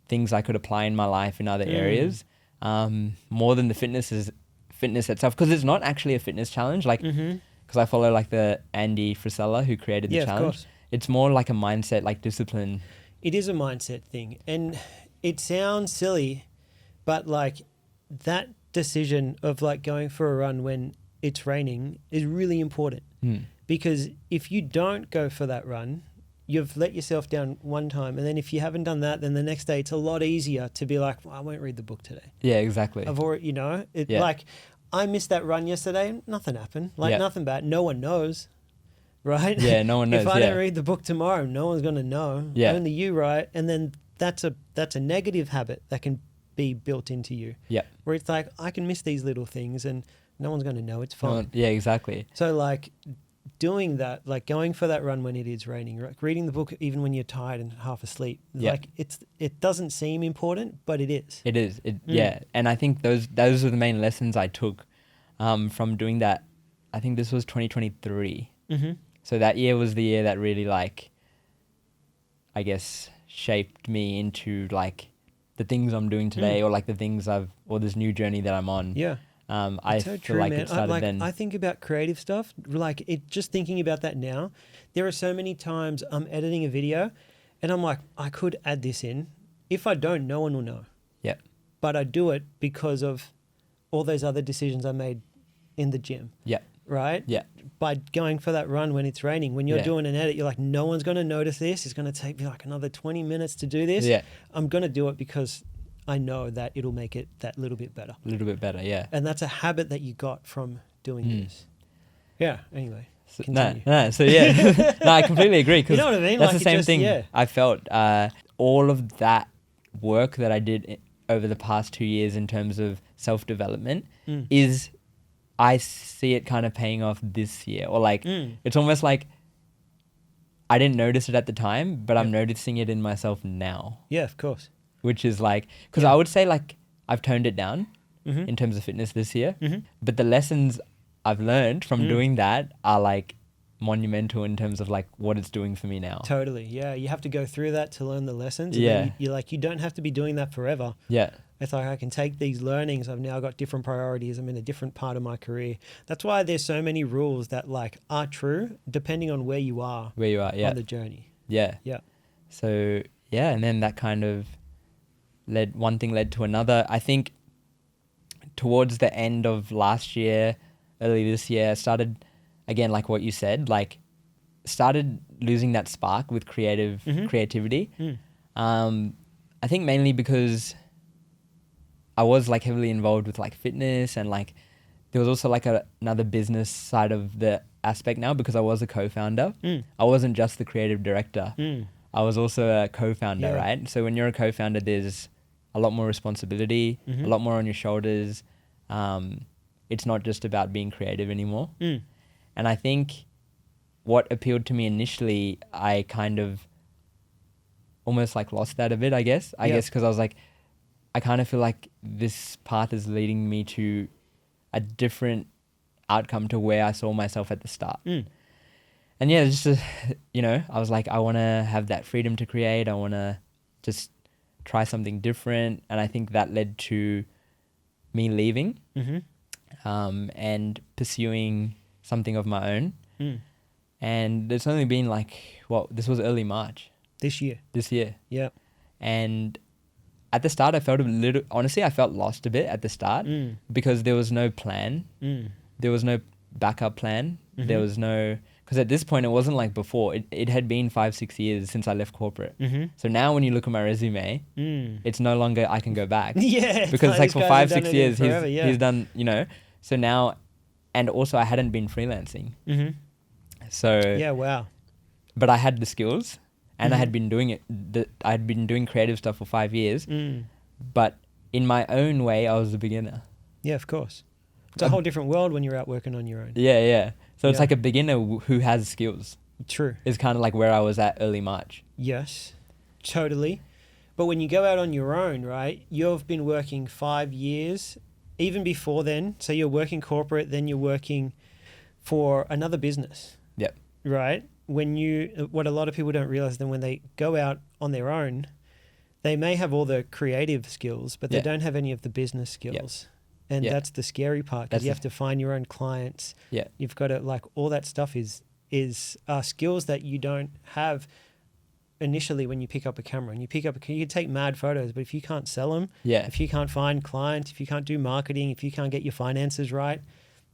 things I could apply in my life in other areas, more than the fitness itself. Because it's not actually a fitness challenge. Like, because I follow like the Andy Frisella who created the Yeah, of challenge. course. It's more like a mindset, like discipline. It is a mindset thing. And it sounds silly, but like that decision of like going for a run when it's raining is really important. Because if you don't go for that run, you've let yourself down one time. And then if you haven't done that, then the next day it's a lot easier to be like, well, I won't read the book today. Yeah, exactly. I've already, you know, like I missed that run yesterday. Nothing happened. Like nothing bad. No one knows. Right? Yeah, no one knows. If I don't read the book tomorrow, no one's going to know. Yeah. Only you, right? And then that's a negative habit that can be built into you. Yeah. Where it's like, I can miss these little things and no one's going to know. It's fine. Yeah, exactly. So like doing that, like going for that run when it is raining, like reading the book even when you're tired and half asleep, like it doesn't seem important, but it is. It is. Yeah. And I think those are the main lessons I took from doing that. I think this was 2023. So that year was the year that really like, I guess, shaped me into like the things I'm doing today, or like the things or this new journey that I'm on. Yeah. I feel like it started then. I think about creative stuff, like just thinking about that now, there are so many times I'm editing a video and I'm like, I could add this in. If I don't, no one will know. Yeah. But I do it because of all those other decisions I made in the gym. Yeah. Right? Yeah. By going for that run when it's raining, when you're doing an edit, you're like, no one's going to notice this. It's going to take me like another 20 minutes to do this. Yeah. I'm going to do it because I know that it'll make it that little bit better. A little bit better, yeah. And that's a habit that you got from doing this. Yeah, anyway. So, so I completely agree. You know what I mean? That's like the same thing I felt. All of that work that I did over the past 2 years in terms of self-development is, I see it kind of paying off this year. Or like, it's almost like I didn't notice it at the time, but I'm noticing it in myself now. Yeah, of course. Which is like, because I would say like I've toned it down in terms of fitness this year, but the lessons I've learned from doing that are like monumental in terms of like what it's doing for me now. Totally. Yeah. You have to go through that to learn the lessons. Yeah. And then you're like, you don't have to be doing that forever. Yeah. It's like I can take these learnings. I've now got different priorities. I'm in a different part of my career. That's why there's so many rules that like are true depending on where you are on the journey. Yeah. Yeah. So yeah, and then that kind of one thing led to another. I think towards the end of last year, early this year, I started, again, like what you said, like started losing that spark with creativity. I think mainly because I was like heavily involved with like fitness, and like there was also like another business side of the aspect now, because I was a co-founder. I wasn't just the creative director. I was also a co-founder, right? So when you're a co-founder, there's a lot more responsibility, a lot more on your shoulders. It's not just about being creative anymore. And I think what appealed to me initially, I kind of almost like lost that a bit, I guess. I guess because I was like, I kind of feel like this path is leading me to a different outcome to where I saw myself at the start. And yeah, just, I was like, I want to have that freedom to create. I want to just try something different. And I think that led to me leaving and pursuing something of my own. And it's only been like, this was early March. This year. Yeah. And at the start, I felt honestly, I felt lost a bit at the start because there was no plan. There was no backup plan. There was no, because because at this point it wasn't like before. It had been 5-6 years since I left corporate. So now when you look at my resume, it's no longer I can go back. Yeah. Because like for 5-6 years forever, he's done, you know. So now, and also I hadn't been freelancing. So yeah, wow. but I had the skills and I had been doing it. I had been doing creative stuff for 5 years, but in my own way, I was a beginner. Yeah, of course. It's a whole different world when you're out working on your own. Yeah. So it's like a beginner who has skills. True. Is kind of like where I was at early March. Yes, totally. But when you go out on your own, right, you've been working 5 years, even before then. So you're working corporate, then you're working for another business. Yep. Right? What a lot of people don't realize, then when they go out on their own, they may have all the creative skills, but they don't have any of the business skills. And that's the scary part, because you have to find your own clients. Yeah. You've got to, like, all that stuff is skills that you don't have initially when you pick up a camera. And you can take mad photos, but if you can't sell them, if you can't find clients, if you can't do marketing, if you can't get your finances right,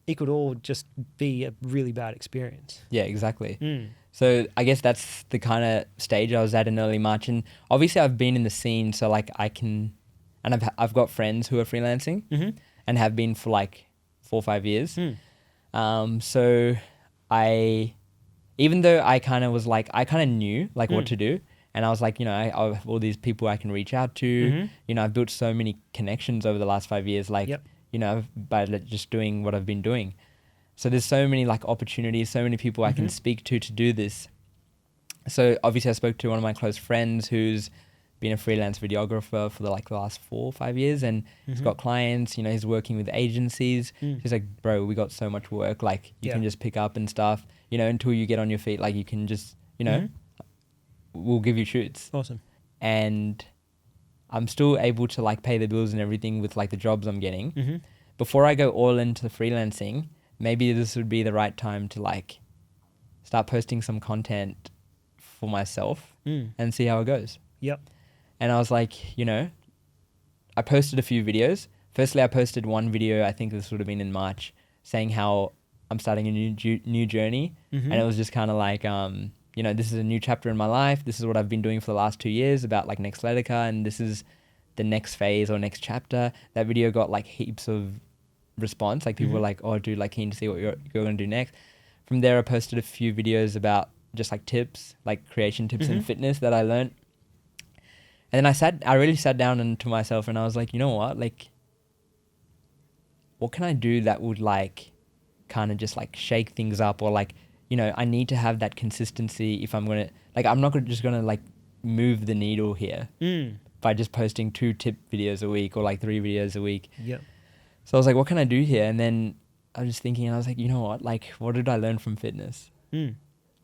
it could all just be a really bad experience. Yeah, exactly. So I guess that's the kind of stage I was at in early March. And obviously I've been in the scene, so like I can, and I've got friends who are freelancing and have been for like 4 or 5 years. So even though I kind of was like, I kind of knew like what to do. And I was like, you know, I have all these people I can reach out to. You know, I've built so many connections over the last 5 years, like, you know, by just doing what I've been doing. So there's so many like opportunities, so many people I can speak to do this. So obviously I spoke to one of my close friends who's been a freelance videographer for the last 4 or 5 years, and he's got clients, you know, he's working with agencies. He's like, bro, we got so much work, like you can just pick up and stuff, you know, until you get on your feet, like you can just, you know, we'll give you shoots. Awesome. And I'm still able to like pay the bills and everything with like the jobs I'm getting. Before I go all into the freelancing, maybe this would be the right time to like start posting some content for myself and see how it goes. Yep. And I was like, you know, I posted a few videos. Firstly, I posted one video, I think this would have been in March, saying how I'm starting a new journey. And it was just kind of like, you know, this is a new chapter in my life. This is what I've been doing for the last 2 years about like Nextletica, and this is the next phase or next chapter. That video got like heaps of response. Like people were like, oh, dude, like keen to see what you're going to do next. From there, I posted a few videos about just like tips, like creation tips and fitness that I learned. And then I really sat down and to myself and I was like, you know what, like, what can I do that would like kind of just like shake things up, or like, you know, I need to have that consistency if I'm going to, like, I'm not just going to like move the needle here by just posting 2 tip videos a week or like 3 videos a week. Yep. So I was like, what can I do here? And then I was just thinking, and I was like, you know what, like, what did I learn from fitness?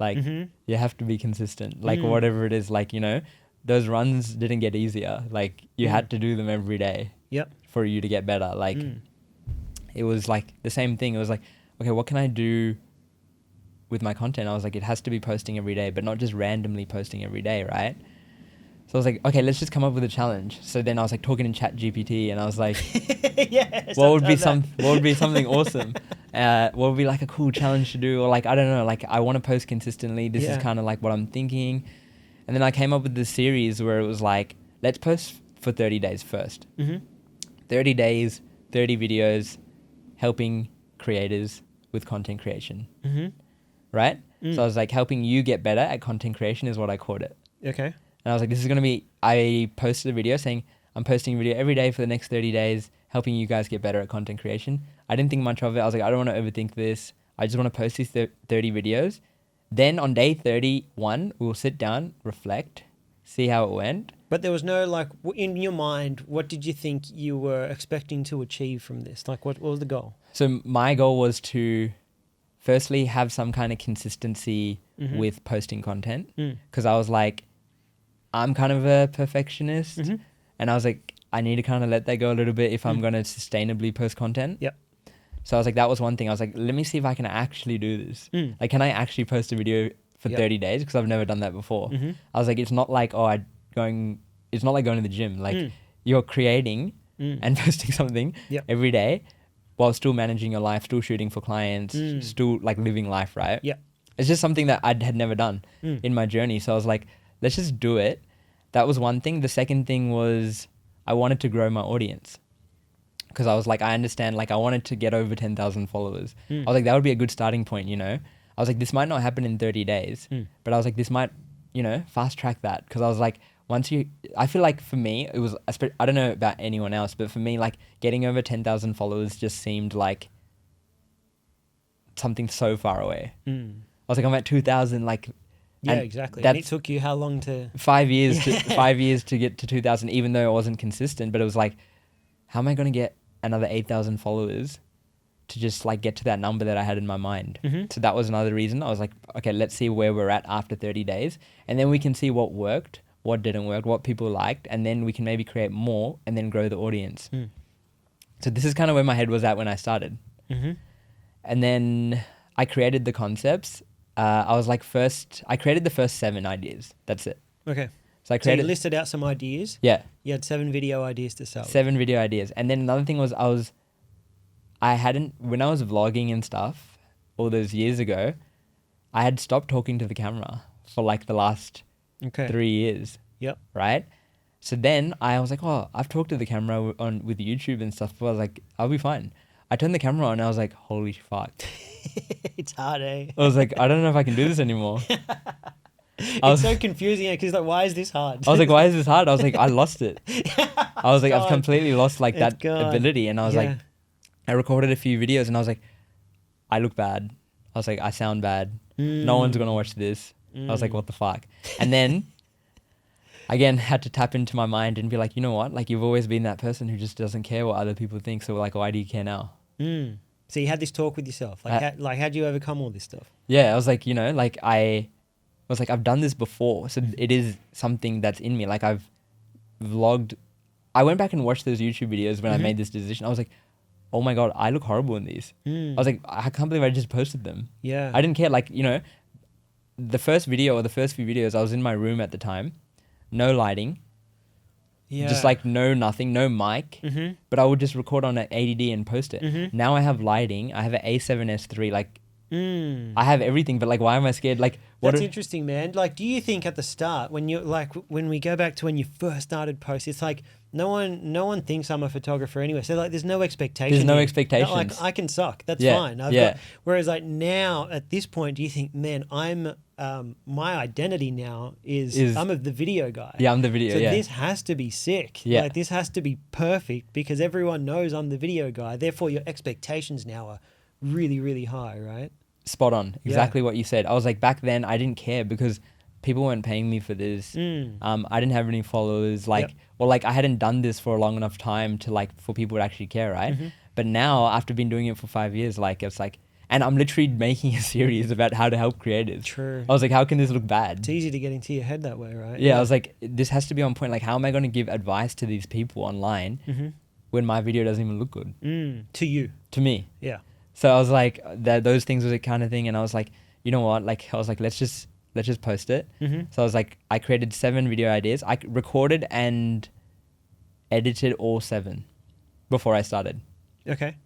Like, you have to be consistent, like whatever it is, like, you know, those runs didn't get easier. Like you had to do them every day for you to get better. Like it was like the same thing. It was like, okay, what can I do with my content? I was like, it has to be posting every day, but not just randomly posting every day, right? So I was like, okay, let's just come up with a challenge. So then I was like talking in ChatGPT and I was like, what would be something awesome? What would be like a cool challenge to do? Or like, I don't know, like I want to post consistently. This is kind of like what I'm thinking. And then I came up with this series where it was like, let's post for 30 days first. 30 days, 30 videos, helping creators with content creation. Right? So I was like, helping you get better at content creation is what I called it. Okay. And I was like, this is going to be, I posted a video saying, I'm posting a video every day for the next 30 days, helping you guys get better at content creation. I didn't think much of it. I was like, I don't want to overthink this. I just want to post these 30 videos. Then on day 31, we'll sit down, reflect, see how it went. But there was no, like, in your mind, what did you think you were expecting to achieve from this? Like, what was the goal? So my goal was to firstly have some kind of consistency with posting content. Because I was like, I'm kind of a perfectionist. And I was like, I need to kind of let that go a little bit if I'm going to sustainably post content. Yep. So I was like, that was one thing. I was like, let me see if I can actually do this. Like, can I actually post a video for 30 days? Because I've never done that before. I was like, it's not like, it's not like going to the gym. Like you're creating and posting something every day while still managing your life, still shooting for clients, still like living life, right? Yeah. it's just something that I had never done in my journey. So I was like, let's just do it. That was one thing. The second thing was I wanted to grow my audience. Because I was like, I understand, like I wanted to get over 10,000 followers. I was like, that would be a good starting point, you know? I was like, this might not happen in 30 days, but I was like, this might, you know, fast track that. Because I was like, I feel like for me, it was, I don't know about anyone else, but for me, like getting over 10,000 followers just seemed like something so far away. I was like, I'm at 2,000, like. Yeah, exactly. And it took you how long to? 5 years, 5 years to get to 2,000, even though it wasn't consistent, but it was like, how am I going to get another 8,000 followers to just like get to that number that I had in my mind? So that was another reason. I was like, okay, let's see where we're at after 30 days. And then we can see what worked, what didn't work, what people liked. And then we can maybe create more and then grow the audience. So this is kind of where my head was at when I started. And then I created the concepts. I created the first 7 ideas. That's it. Okay. So you listed out some ideas. Yeah. You had 7 video ideas to start with. 7 video ideas. And then another thing was when I was vlogging and stuff all those years ago, I had stopped talking to the camera for like the last 3 years. Yep. Right? So then I was like, oh, I've talked to the camera with YouTube and stuff, but I was like, I'll be fine. I turned the camera on and I was like, holy fuck. It's hard, eh? I was like, I don't know if I can do this anymore. It's so confusing because like, why is this hard? I was like, why is this hard? I was like, I lost it. I was like, I've completely lost like that gone. ability. And I was like, I recorded a few videos and I was like, I look bad. I was like, I sound bad. No one's going to watch this. I was like, what the fuck? And then again, had to tap into my mind and be like, you know what? Like you've always been that person who just doesn't care what other people think. So like, why do you care now? So you had this talk with yourself. Like, how'd you overcome all this stuff? Yeah, I was like, you know, like I was like, I've done this before. So it is something that's in me. Like I've vlogged. I went back and watched those YouTube videos when I made this decision. I was like, oh my God, I look horrible in these. I was like, I can't believe I just posted them. Yeah. I didn't care. Like, you know, the first video or the first few videos, I was in my room at the time, no lighting. Yeah. Just like nothing, no mic, but I would just record on an 80D and post it. Now I have lighting. I have an A7S III. Like I have everything, but like, why am I scared? Like, that's interesting, man. Like, do you think at the start when we go back to when you first started posting, it's like no one thinks I'm a photographer anyway. So like, there's no expectation. There's no expectations. Like I can suck. That's fine. Whereas like now at this point, do you think, man, I'm my identity now is I'm the video guy. Yeah, I'm the video. So this has to be sick. Yeah. Like this has to be perfect because everyone knows I'm the video guy. Therefore, your expectations now are really, really high, right? Spot on. Exactly what you said. I was like, back then I didn't care because people weren't paying me for this. I didn't have any followers. Like, or like I hadn't done this for a long enough time to like for people to actually care, right? But now after being doing it for 5 years, like it's like, and I'm literally making a series about how to help creators. True. I was like, how can this look bad? It's easy to get into your head that way, right? Yeah, I was like, this has to be on point. Like, how am I going to give advice to these people online when my video doesn't even look good? To you. To me. Yeah. So I was like, those things was a kind of thing. And I was like, you know what? Like, I was like, let's just post it. So I was like, I created 7 video ideas. I recorded and edited all 7 before I started. Okay.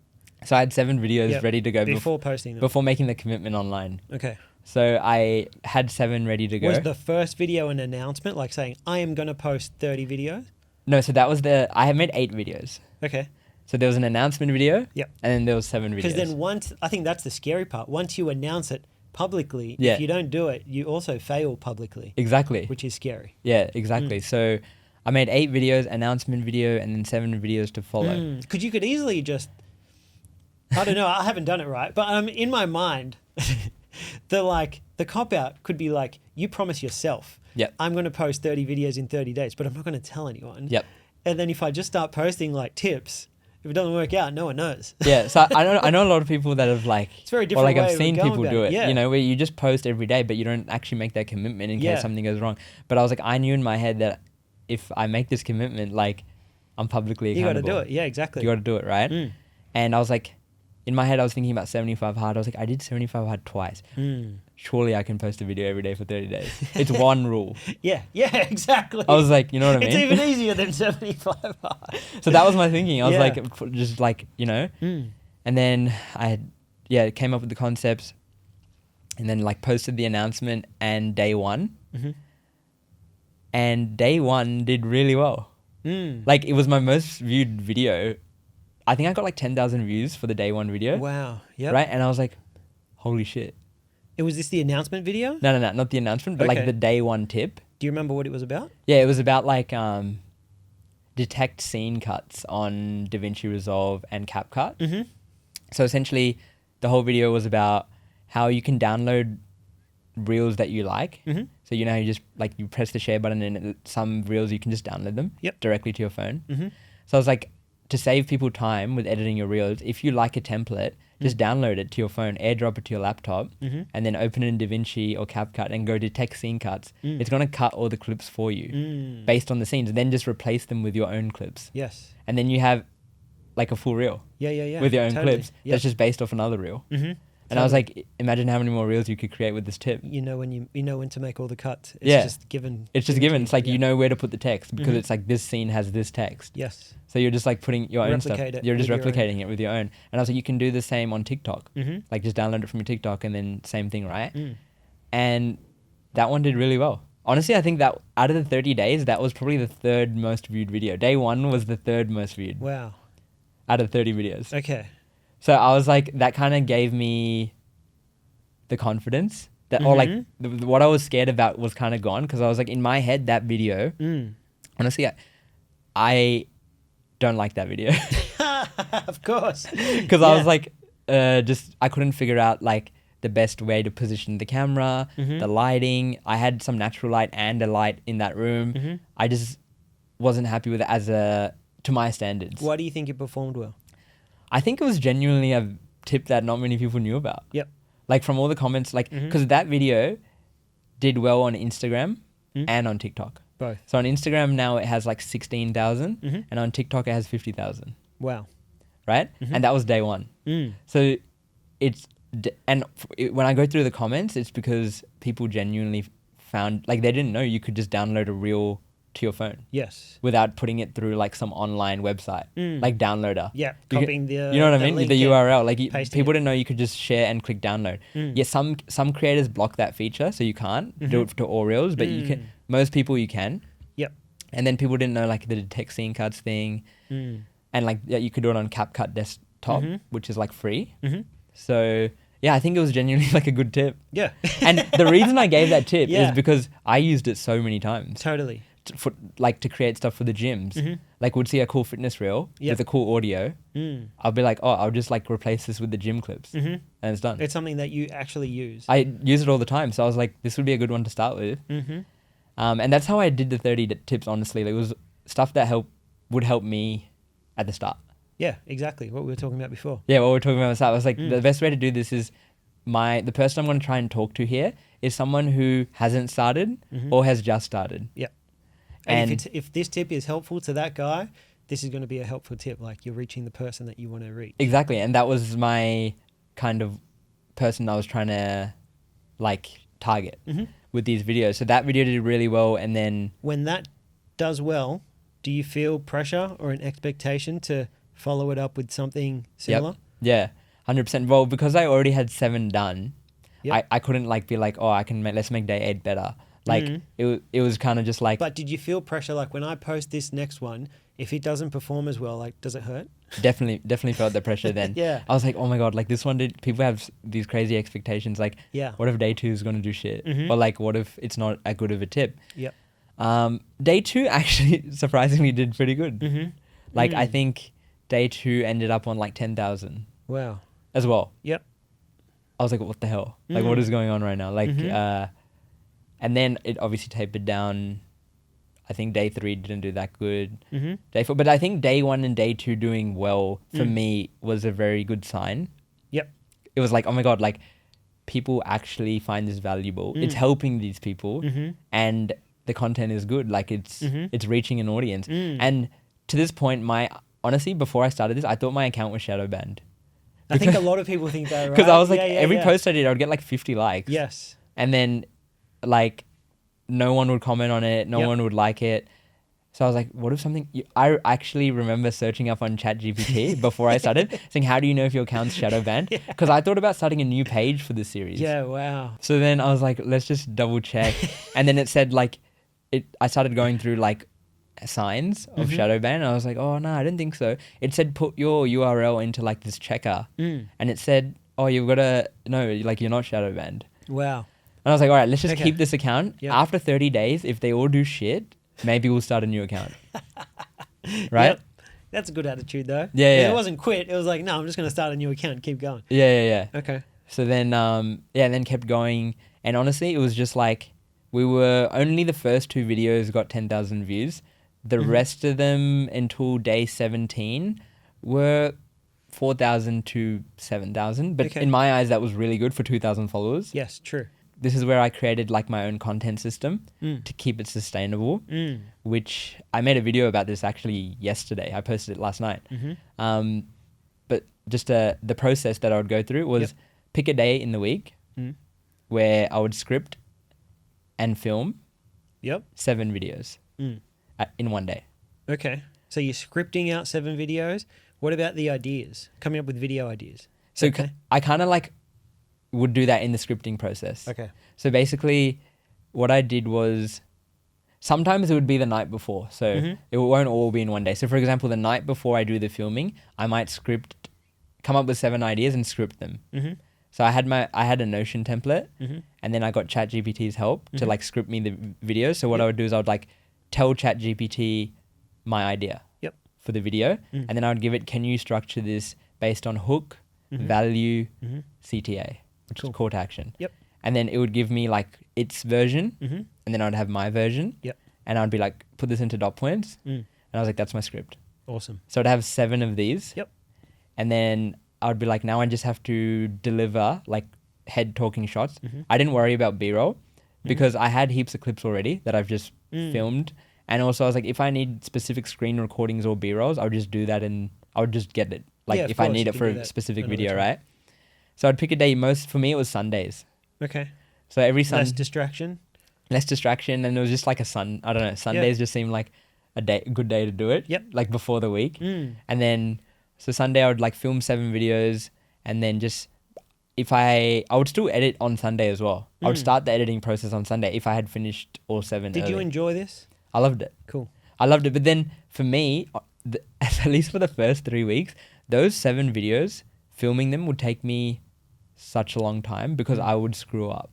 So I had 7 videos ready to go before posting them. Before making the commitment online. Okay. So I had 7 ready to go. Was the first video an announcement, like saying, I am going to post 30 videos? No, so that was I had made 8 videos. Okay. So there was an announcement video. Yep. And then there was 7 videos. Because then I think that's the scary part. Once you announce it publicly, Yeah. if you don't do it, you also fail publicly. Exactly. Which is scary. Yeah, exactly. So I made 8 videos, announcement video, and then 7 videos to follow. Because you could easily just, I don't know, I haven't done it right, but in my mind, the cop-out could be like, you promise yourself, I'm going to post 30 videos in 30 days, but I'm not going to tell anyone. Yep. And then if I just start posting like tips, if it doesn't work out, no one knows. Yeah, so I know a lot of people that have like, it's very different. Or like way I've seen people do it. Yeah. You know, where you just post every day, but you don't actually make that commitment in case something goes wrong. But I was like, I knew in my head that if I make this commitment, like I'm publicly accountable. You got to do it. Yeah, exactly. You got to do it, right? And I was like, in my head, I was thinking about 75 hard. I was like, I did 75 hard twice. Surely I can post a video every day for 30 days. It's one rule. Yeah, exactly. I was like, you know what I mean? It's even easier than 75 hard. So that was my thinking. I was like, just like, you know. And then I came up with the concepts. and then like posted the announcement and day one. Mm-hmm. And day one did really well. Like it was my most viewed video. I think I got like 10,000 views for the day one video. Wow. Yep. Right? And I was like, holy shit. Was this the announcement video? No, not the announcement, but like the day one tip. Do you remember what it was about? Yeah, it was about like detect scene cuts on DaVinci Resolve and CapCut. Mm-hmm. So essentially, the whole video was about how you can download reels that you like. Mm-hmm. So you know how you just like you press the share button and some reels you can just download them directly to your phone. Mm-hmm. So I was like, to save people time with editing your reels, if you like a template, just download it to your phone, airdrop it to your laptop, and then open it in DaVinci or CapCut and go detect scene cuts. It's going to cut all the clips for you based on the scenes, and then just replace them with your own clips. Yes. And then you have like a full reel with your own clips that's just based off another reel. Mm-hmm. And I was like, imagine how many more reels you could create with this tip. You know when to make all the cuts. It's just given. It's just given. It's like you know where to put the text because it's like this scene has this text. Yes. So you're just like putting your own stuff. You're just replicating it with your own. And I was like, you can do the same on TikTok. Like just download it from your TikTok and then same thing, right? And that one did really well. Honestly, I think that out of the 30 days, that was probably the third most viewed video. Day one was the third most viewed. Wow. Out of 30 videos. Okay. So I was like, that kind of gave me the confidence that, or like what I was scared about was kind of gone because I was like, in my head, that video, honestly, I don't like that video. Of course. Because I was like, I couldn't figure out like the best way to position the camera, the lighting. I had some natural light and a light in that room. I just wasn't happy with it to my standards. Why do you think it performed well? I think it was genuinely a tip that not many people knew about. Yep. Like from all the comments, like, because that video did well on Instagram and on TikTok. Both. So on Instagram now it has like 16,000 and on TikTok it has 50,000. Wow. Right? And that was day one. So when I go through the comments, it's because people genuinely found, like they didn't know you could just download a reel to your phone. Yes. Without putting it through like some online website, like Downloader. Yeah. Copying the you know what I mean? The URL. Like people it. didn't know you could just share and click download. Yeah, some creators block that feature, so you can't do it to all reels, but you can. Most people you can. Yep. And then people didn't know like the detect scene cuts thing, and like you could do it on CapCut desktop, which is like free. So yeah, I think it was genuinely like a good tip. Yeah. And the reason I gave that tip is because I used it so many times. Totally. To create stuff for the gyms. Like would see a cool fitness reel with a cool audio. I'll be like, oh, I'll just like replace this with the gym clips and it's done. It's something that you actually use. I use it all the time. So I was like, this would be a good one to start with. And that's how I did the 30 tips, honestly. It was stuff that would help me at the start. Yeah, exactly. What we were talking about before. Yeah, what we were talking about at the start. I was like, the best way to do this is the person I'm going to try and talk to here is someone who hasn't started or has just started. Yeah. And if this tip is helpful to that guy, this is going to be a helpful tip. Like you're reaching the person that you want to reach. Exactly. And that was my kind of person I was trying to like target with these videos. So that video did really well. And then when that does well, do you feel pressure or an expectation to follow it up with something similar? Yep. Yeah, 100%. Well, because I already had 7 done, I couldn't like be like, oh, let's make day 8 better. Like it was kind of just like. But did you feel pressure? Like when I post this next one, if it doesn't perform as well, like does it hurt? Definitely felt the pressure then. Yeah. I was like, oh my God, like this one people have these crazy expectations. Like, yeah. What if day 2 is going to do shit? Or like, what if it's not as good of a tip? Yep. Day 2 actually surprisingly did pretty good. Like I think day 2 ended up on like 10,000. Wow. As well. Yep. I was like, what the hell? Like, what is going on right now? Like, and then it obviously tapered down. I think day 3 didn't do that good. Day 4, but I think day 1 and day 2 doing well for me was a very good sign. Yep. It was like, oh my God, like people actually find this valuable. It's helping these people, and the content is good. Like it's reaching an audience. And to this point, honestly, before I started this, I thought my account was shadow banned. I think a lot of people think that, right? Because I was like, every post I did, I would get like 50 likes. Yes. And then like no one would comment on it. No one would like it. So I was like, what if I actually remember searching up on ChatGPT before I started, saying, how do you know if your account's shadow banned? Because I thought about starting a new page for the series. Yeah, wow. So then I was like, let's just double check. And then it said like, I started going through like signs of shadow ban. And I was like, oh no, I didn't think so. It said put your URL into like this checker. And it said, oh, you've got to, no, like you're not shadow banned. Wow. And I was like, all right, let's just keep this account. Yep. After 30 days, if they all do shit, maybe we'll start a new account. Right? Yep. That's a good attitude though. Yeah. It wasn't quit. It was like, no, I'm just going to start a new account and keep going. Yeah. Okay. So then, and then kept going. And honestly, it was just like, only the first 2 videos got 10,000 views. The rest of them until day 17 were 4,000 to 7,000. But in my eyes, that was really good for 2,000 followers. Yes, true. This is where I created like my own content system to keep it sustainable, which I made a video about this actually yesterday. I posted it last night. But just the process that I would go through was pick a day in the week where I would script and film 7 videos in one day. Okay. So you're scripting out 7 videos. What about the ideas? Coming up with video ideas. So I kind of like would do that in the scripting process. Okay. So basically what I did was sometimes it would be the night before. So it won't all be in one day. So for example, the night before I do the filming, I might come up with 7 ideas and script them. So I had a Notion template and then I got ChatGPT's help to like script me the videos. So what I would do is I would like tell ChatGPT my idea for the video. And then I would give it, can you structure this based on hook, value, CTA, which is call to action. And then it would give me like its version and then I'd have my version. And I'd be like, put this into dot points. And I was like, that's my script. Awesome. So I'd have 7 of these. And then I would be like, now I just have to deliver like head talking shots. I didn't worry about B-roll because I had heaps of clips already that I've just filmed. And also I was like, if I need specific screen recordings or B-rolls, I would just do that and I would just get it. Like if I need it for a specific video, right? So I'd pick a day. For me, it was Sundays. Okay. So every Less distraction. And it was just like I don't know, Sundays just seemed like a good day to do it. Like before the week. And then, so Sunday I would like film 7 videos and then just, I would still edit on Sunday as well. I would start the editing process on Sunday if I had finished all 7 Did you enjoy this? I loved it. Cool. I loved it. But then for me, at least for the first 3 weeks, those 7 videos, filming them would take me such a long time because I would screw up.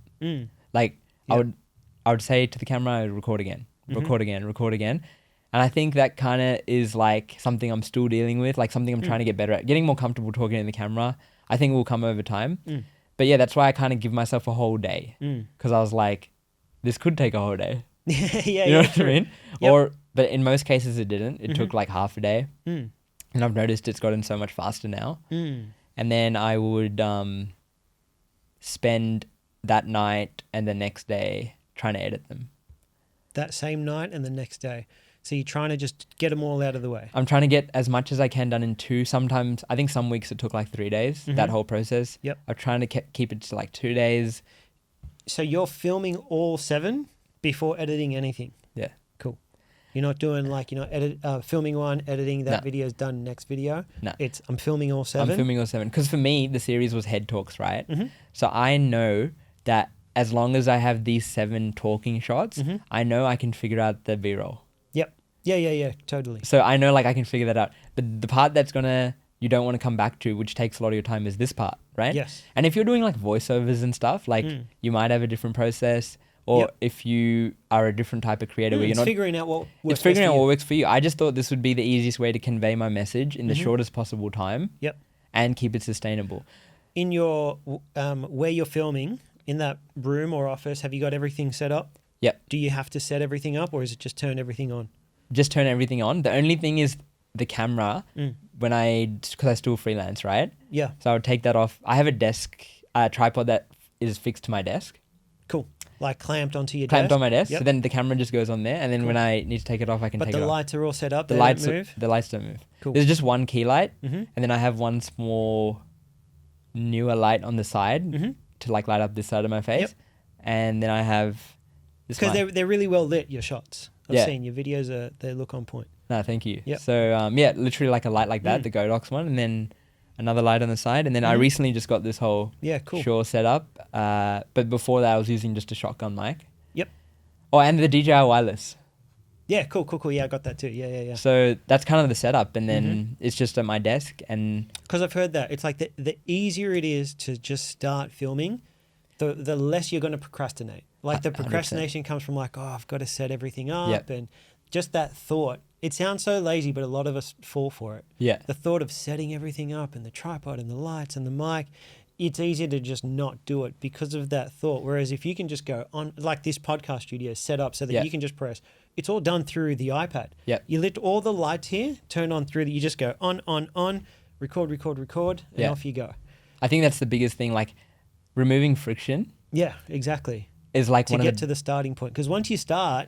Like I would say to the camera, I would record again. And I think that kind of is like something I'm still dealing with, like something I'm trying to get better at. Getting more comfortable talking in the camera, I think will come over time. But yeah, that's why I kind of give myself a whole day because I was like, this could take a whole day. You know what I mean? But in most cases it didn't. It took like half a day. And I've noticed it's gotten so much faster now. And then I would spend that night and the next day trying to edit them. That same night and the next day. So you're trying to just get them all out of the way. I'm trying to get as much as I can done in 2. Sometimes, I think some weeks it took like 3 days, that whole process. I'm trying to keep it to like 2 days. So you're filming all 7 before editing anything? Yeah. Cool. You're not doing like, filming one, editing, that video's done, next video? No. I'm filming all 7? I'm filming all 7. Because for me, the series was head talks, right? So I know that as long as I have these 7 talking shots, I know I can figure out the B-roll. Yeah, totally. So I know like I can figure that out. But the part you don't want to come back to, which takes a lot of your time, is this part, right? Yes. And if you're doing like voiceovers and stuff, like you might have a different process. Or if you are a different type of creator where you're not figuring out what works. It's figuring out what works for you. I just thought this would be the easiest way to convey my message in the shortest possible time. And keep it sustainable. In your where you're filming, in that room or office, have you got everything set up? Do you have to set everything up or is it just turn everything on? Just turn everything on. The only thing is the camera because I still freelance, right? So I would take that off. I have a tripod that is fixed to my desk. Cool. Like clamped onto your desk? Clamped on my desk. So then the camera just goes on there and then when I need to take it off, I can take it off. But the lights are all set up? The lights don't move. Cool. There's just one key light and then I have one small newer light on the side to like light up this side of my face. And then I have this because they're really well lit, your shots. I've seen your videos. They look on point. No, thank you. Yep. So literally like a light like that, the Godox one, and then another light on the side, and then I recently just got this whole Shure setup. But before that, I was using just a shotgun mic. Yep. Oh, and the DJI wireless. Yeah, cool. Yeah, I got that too. Yeah. So that's kind of the setup, and then it's just at my desk, and because I've heard that it's like the easier it is to just start filming, the less you're going to procrastinate. Like the procrastination 100%. Comes from like, oh, I've got to set everything up, and just that thought. It sounds so lazy, but a lot of us fall for it. Yeah. The thought of setting everything up and the tripod and the lights and the mic, it's easier to just not do it because of that thought. Whereas if you can just go on, like this podcast studio set up so that you can just press, it's all done through the iPad. Yeah. You lit all the lights here, turn on through you just go on, record, and off you go. I think that's the biggest thing, like removing friction. Yeah, exactly. Is like to get to the starting point, because once you start,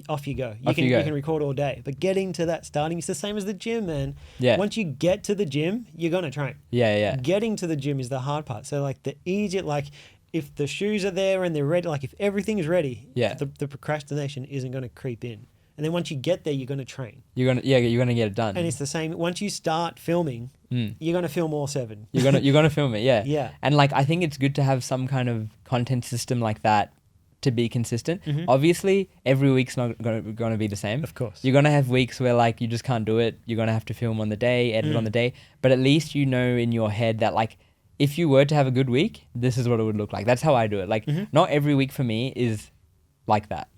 off you go. You can record all day, but getting to that starting, it's the same as the gym, man. Yeah. Once you get to the gym, you're gonna train. Yeah. Getting to the gym is the hard part. So like the easier, like if the shoes are there and they're ready, like if everything is ready, the procrastination isn't gonna creep in. And then once you get there, you're gonna train. You're gonna get it done. And it's the same. Once you start filming, you're gonna film all 7. You're gonna film it, yeah. Yeah. And like I think it's good to have some kind of content system like that to be consistent. Obviously, every week's not gonna be the same. Of course. You're gonna have weeks where like you just can't do it. You're gonna have to film on the day, edit on the day. But at least you know in your head that like if you were to have a good week, this is what it would look like. That's how I do it. Like not every week for me is like that.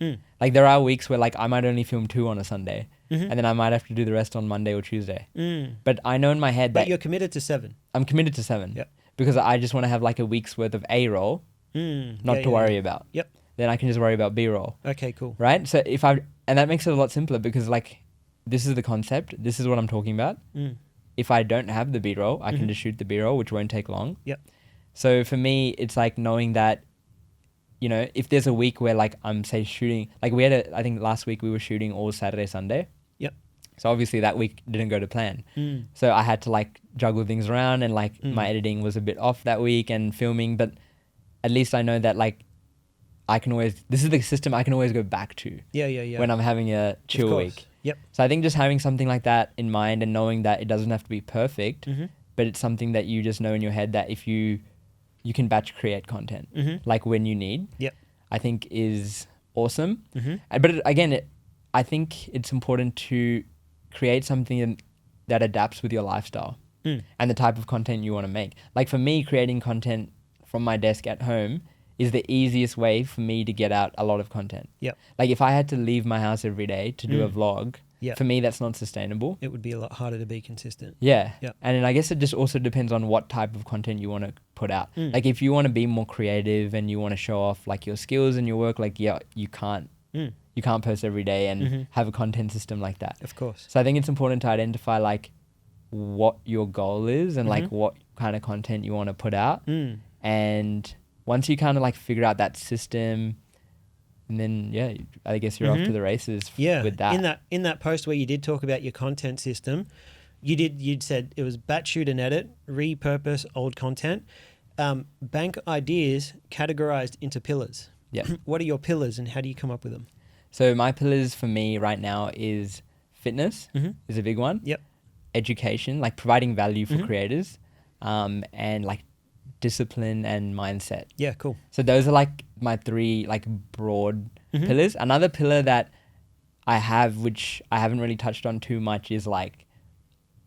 Like there are weeks where like I might only film 2 on a Sunday, and then I might have to do the rest on Monday or Tuesday. But I know in my head that you're committed to 7. I'm committed to 7. Yep. Because I just want to have like a week's worth of A roll, not to worry about. Yep. Then I can just worry about B roll. Okay, cool. Right? So and that makes it a lot simpler because like this is the concept. This is what I'm talking about. If I don't have the B roll, I can just shoot the B roll, which won't take long. Yep. So for me, it's like knowing that, you know, if there's a week where like I'm say shooting, like I think last week we were shooting all Saturday, Sunday. Yep. So obviously that week didn't go to plan. So I had to like juggle things around and like my editing was a bit off that week and filming, but at least I know that like this is the system I can always go back to. Yeah. When I'm having a chill week. Yep. So I think just having something like that in mind and knowing that it doesn't have to be perfect, but it's something that you just know in your head that if you can batch create content like when you need. Yep. I think is awesome. But again, I think it's important to create something that adapts with your lifestyle and the type of content you want to make. Like for me, creating content from my desk at home is the easiest way for me to get out a lot of content. Yep. Like if I had to leave my house every day to do a vlog, for me that's not sustainable. It would be a lot harder to be consistent. Yeah. Yep. And then I guess it just also depends on what type of content you want to put out. Like if you want to be more creative and you want to show off like your skills and your work, like you can't post every day and have a content system like that. Of course. So I think it's important to identify like what your goal is and like what kind of content you want to put out. And once you kind of like figure out that system, and then I guess you're off to the races with that. In that post where you did talk about your content system, you'd said it was batch, shoot and edit, repurpose old content, bank ideas categorized into pillars. Yeah. What are your pillars and how do you come up with them? So my pillars for me right now is fitness is a big one. Yep. Education, like providing value for creators, and like discipline and mindset. Yeah, cool. So those are like my 3 like broad pillars. Another pillar that I have, which I haven't really touched on too much, is like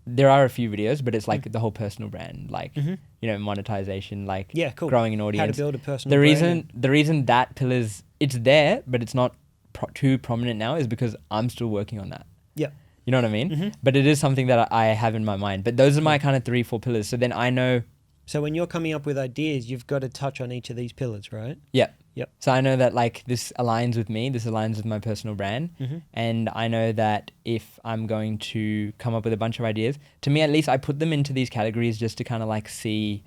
there are a few videos, but it's like the whole personal brand, like you know, monetization, like cool. growing an audience. How to build a personal brand. The reason that pillar's it's there, but it's not too prominent now is because I'm still working on that. Yeah. You know what I mean? But it is something that I have in my mind. But those are my kind of 3-4 pillars. So then I know. So when you're coming up with ideas, you've got to touch on each of these pillars, right? Yeah. Yep. So I know that like this aligns with me. This aligns with my personal brand. And I know that if I'm going to come up with a bunch of ideas, to me at least, I put them into these categories just to kind of like see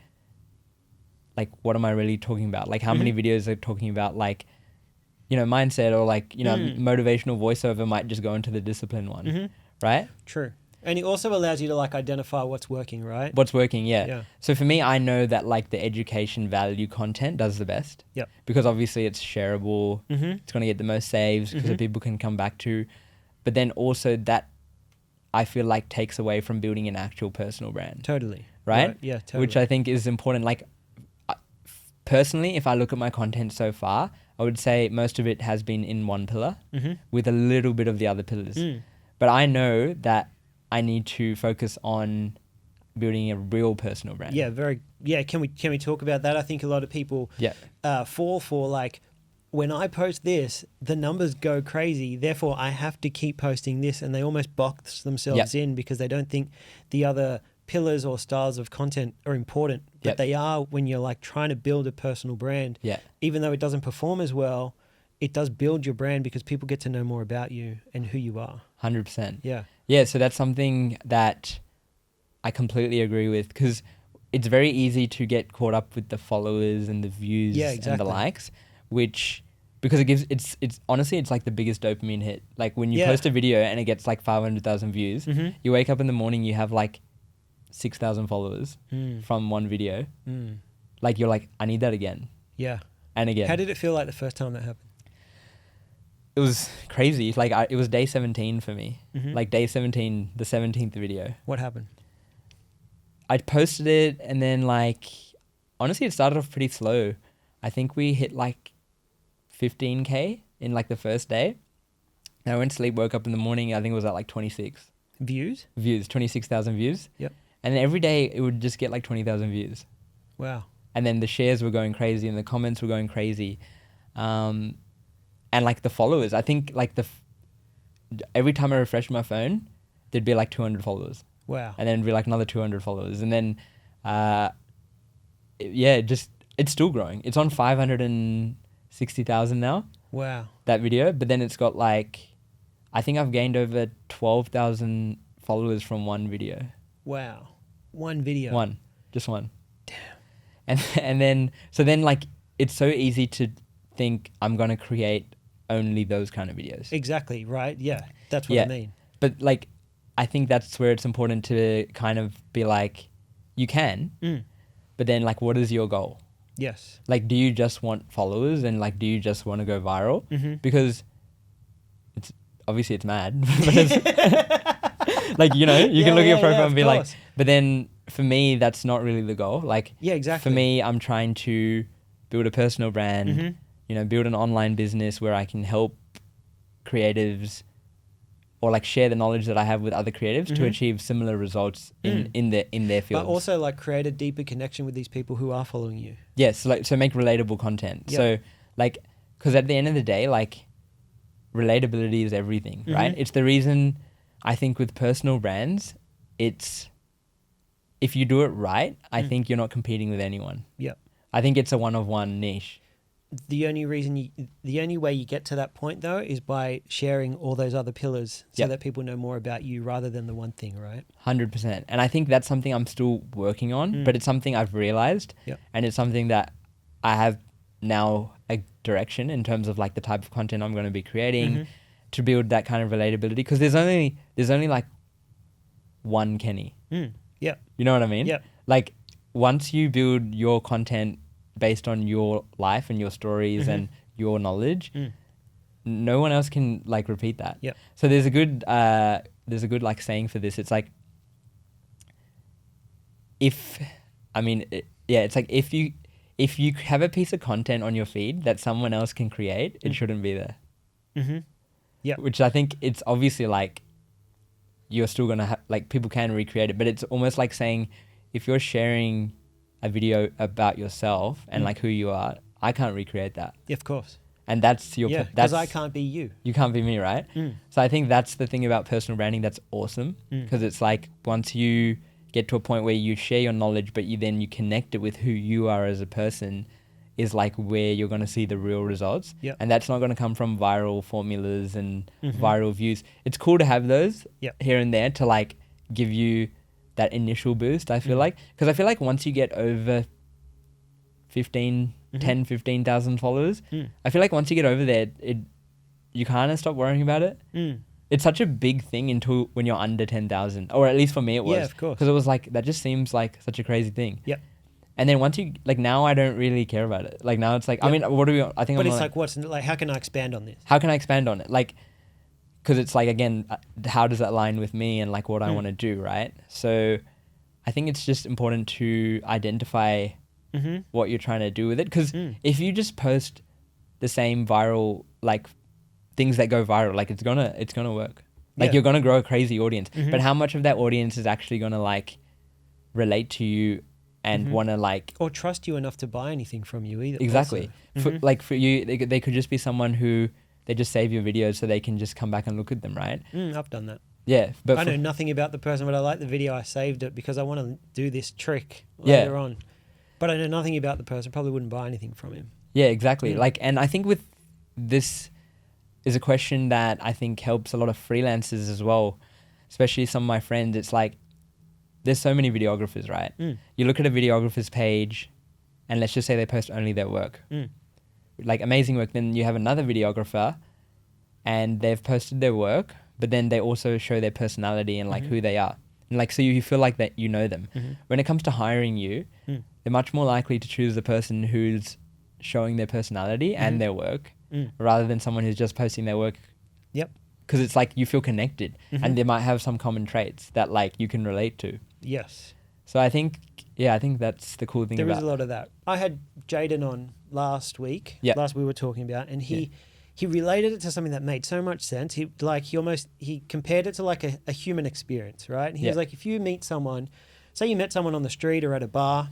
like what am I really talking about? Like how many videos are talking about like, you know, mindset or like, you know, motivational voiceover might just go into the discipline one. Right? True. And it also allows you to like identify what's working, right? What's working, yeah. Yeah. So for me, I know that like the education value content does the best. Yep. Because obviously it's shareable. It's going to get the most saves because people can come back to. But then also that I feel like takes away from building an actual personal brand. Totally. Right? Yeah, totally. Which I think is important. Like personally, if I look at my content so far, I would say most of it has been in one pillar with a little bit of the other pillars. But I know that I need to focus on building a real personal brand. Yeah, can we talk about that? I think a lot of people fall for like, when I post this, the numbers go crazy, therefore I have to keep posting this, and they almost box themselves in because they don't think the other pillars or styles of content are important, but they are when you're like trying to build a personal brand. Even though it doesn't perform as well, it does build your brand because people get to know more about you and who you are. 100%. Yeah, so that's something that I completely agree with, because it's very easy to get caught up with the followers and the views and the likes, which, because it gives, it's honestly, it's like the biggest dopamine hit. Like when you post a video and it gets like 500,000 views, you wake up in the morning, you have like 6,000 followers from one video. Like you're like, I need that again. Yeah. And again. How did it feel like the first time that happened? It was crazy. Like it was day 17 for me. Like day 17, the 17th video. What happened? I posted it, and then like, honestly, it started off pretty slow. I think we hit like 15K in like the first day. And I went to sleep, woke up in the morning, I think it was at like 26. Views, 26,000 views. Yep. And then every day it would just get like 20,000 views. Wow. And then the shares were going crazy and the comments were going crazy. And like the followers, I think like every time I refreshed my phone, there'd be like 200 followers. Wow. And then it'd be like another 200 followers. And then, it's still growing. It's on 560,000 now. Wow. That video. But then it's got like, I think I've gained over 12,000 followers from one video. Wow. One video. Just one. Damn. And then, so then like, it's so easy to think I'm going to create only those kind of videos. Exactly. Right. Yeah. That's what I mean. But like, I think that's where it's important to kind of be like, you can, but then like, what is your goal? Yes. Like, do you just want followers, and like, do you just want to go viral? Because it's obviously it's mad, but it's like, you know, you can look at your profile and be like, but then for me, that's not really the goal. Like, exactly. For me, I'm trying to build a personal brand, you know, build an online business where I can help creatives, or like share the knowledge that I have with other creatives to achieve similar results in their fields. But also like create a deeper connection with these people who are following you. Yes, so make relatable content. So like, because at the end of the day, like relatability is everything, right? It's the reason I think with personal brands, it's, if you do it right, I think you're not competing with anyone. Yep. I think it's a one-of-one niche. The only way you get to that point though is by sharing all those other pillars so that people know more about you rather than the one thing, right? 100%. And I think that's something I'm still working on, but it's something I've realized, and it's something that I have now a direction in terms of like the type of content I'm going to be creating to build that kind of relatability, because there's only like one Kenny. Yeah. You know what I mean? Yeah. Like once you build your content based on your life and your stories and your knowledge, no one else can like repeat that. Yeah. So there's a good like saying for this. It's like, it's like if you have a piece of content on your feed that someone else can create, it shouldn't be there. Yeah. Which I think it's obviously like you're still gonna have, like, people can recreate it, but it's almost like saying, if you're sharing a video about yourself and like who you are, I can't recreate that. Yeah, of course. And that's your because I can't be you. You can't be me, right? So I think that's the thing about personal branding that's awesome, because it's like once you get to a point where you share your knowledge, but you connect it with who you are as a person, is like where you're going to see the real results. And that's not going to come from viral formulas and viral views. It's cool to have those here and there to like give you that initial boost, I feel like. Because I feel like once you get over 15,000 followers, I feel like once you get over there, you kind of stop worrying about it. it's such a big thing until when you're under 10,000, or at least for me it was. Yeah, of course. Because it was like, that just seems like such a crazy thing. Yep. And then once you, like, now I don't really care about it. Like, now it's like, I Yep. mean, what do we, I think But I'm it's like, what's like, how can I expand on this? how can I expand on it? Like, because it's like, again, how does that align with me and like what I want to do, right? So I think it's just important to identify what you're trying to do with it. Because if you just post the same viral, like, things that go viral, like, it's gonna work. Like, you're gonna grow a crazy audience. But how much of that audience is actually gonna like relate to you and want to like, or trust you enough to buy anything from you either? exactly. For you, they could just be someone who they just save your videos so they can just come back and look at them, right? I've done that. Yeah, but I know nothing about the person, but I like the video. I saved it because I want to do this trick later on. But I know nothing about the person. Probably wouldn't buy anything from him. Yeah, exactly. Like, and I think with this is a question that I think helps a lot of freelancers as well, especially some of my friends. It's like, there's so many videographers, right? You look at a videographer's page and let's just say they post only their work. Like, amazing work. Then you have another videographer and they've posted their work, but then they also show their personality and like who they are. And like, so you feel like that you know them. When it comes to hiring you, they're much more likely to choose the person who's showing their personality and their work rather than someone who's just posting their work. Yep. Because it's like you feel connected and they might have some common traits that like you can relate to. Yes. So I think that's the cool thing There about is a lot of that. I had Jaden on last week. Yeah. Last we were talking about, and he related it to something that made so much sense. He compared it to like a human experience, right? And he was like, if you meet someone, say you met someone on the street or at a bar,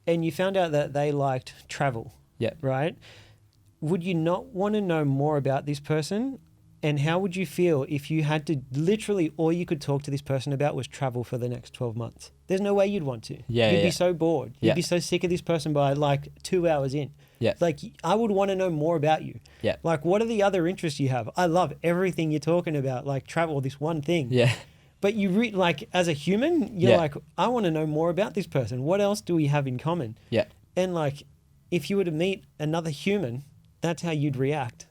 and you found out that they liked travel, right? Would you not want to know more about this person? And how would you feel if you had to literally all you could talk to this person about was travel for the next 12 months? There's no way you'd want to. You'd be so bored. You'd be so sick of this person by like 2 hours in. Like, I would want to know more about you. Like, what are the other interests you have? I love everything you're talking about, like travel, this one thing. But you like, as a human, you're like, I want to know more about this person. What else do we have in common? And like, if you were to meet another human, that's how you'd react.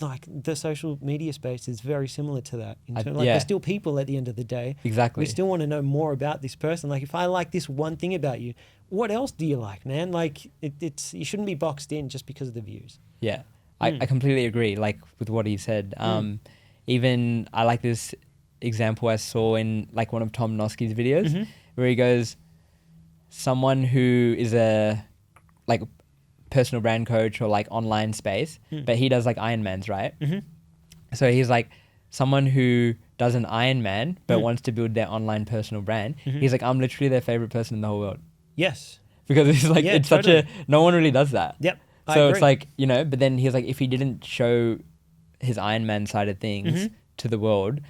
Like, the social media space is very similar to that. They're still people at the end of the day. Exactly. We still want to know more about this person. Like, if I like this one thing about you, what else do you like, man? Like, it's you shouldn't be boxed in just because of the views. Yeah, I completely agree. Like, with what he said. Even I like this example I saw in like one of Tom Noski's videos where he goes, someone who is a like personal brand coach or like online space, but he does like Ironmans, right? So he's like someone who does an Ironman but wants to build their online personal brand. He's like, I'm literally their favorite person in the whole world. Yes. Because it's like, it's totally. no one really does that. Yep. So it's like, you know, but then he's like, if he didn't show his Ironman side of things to the world,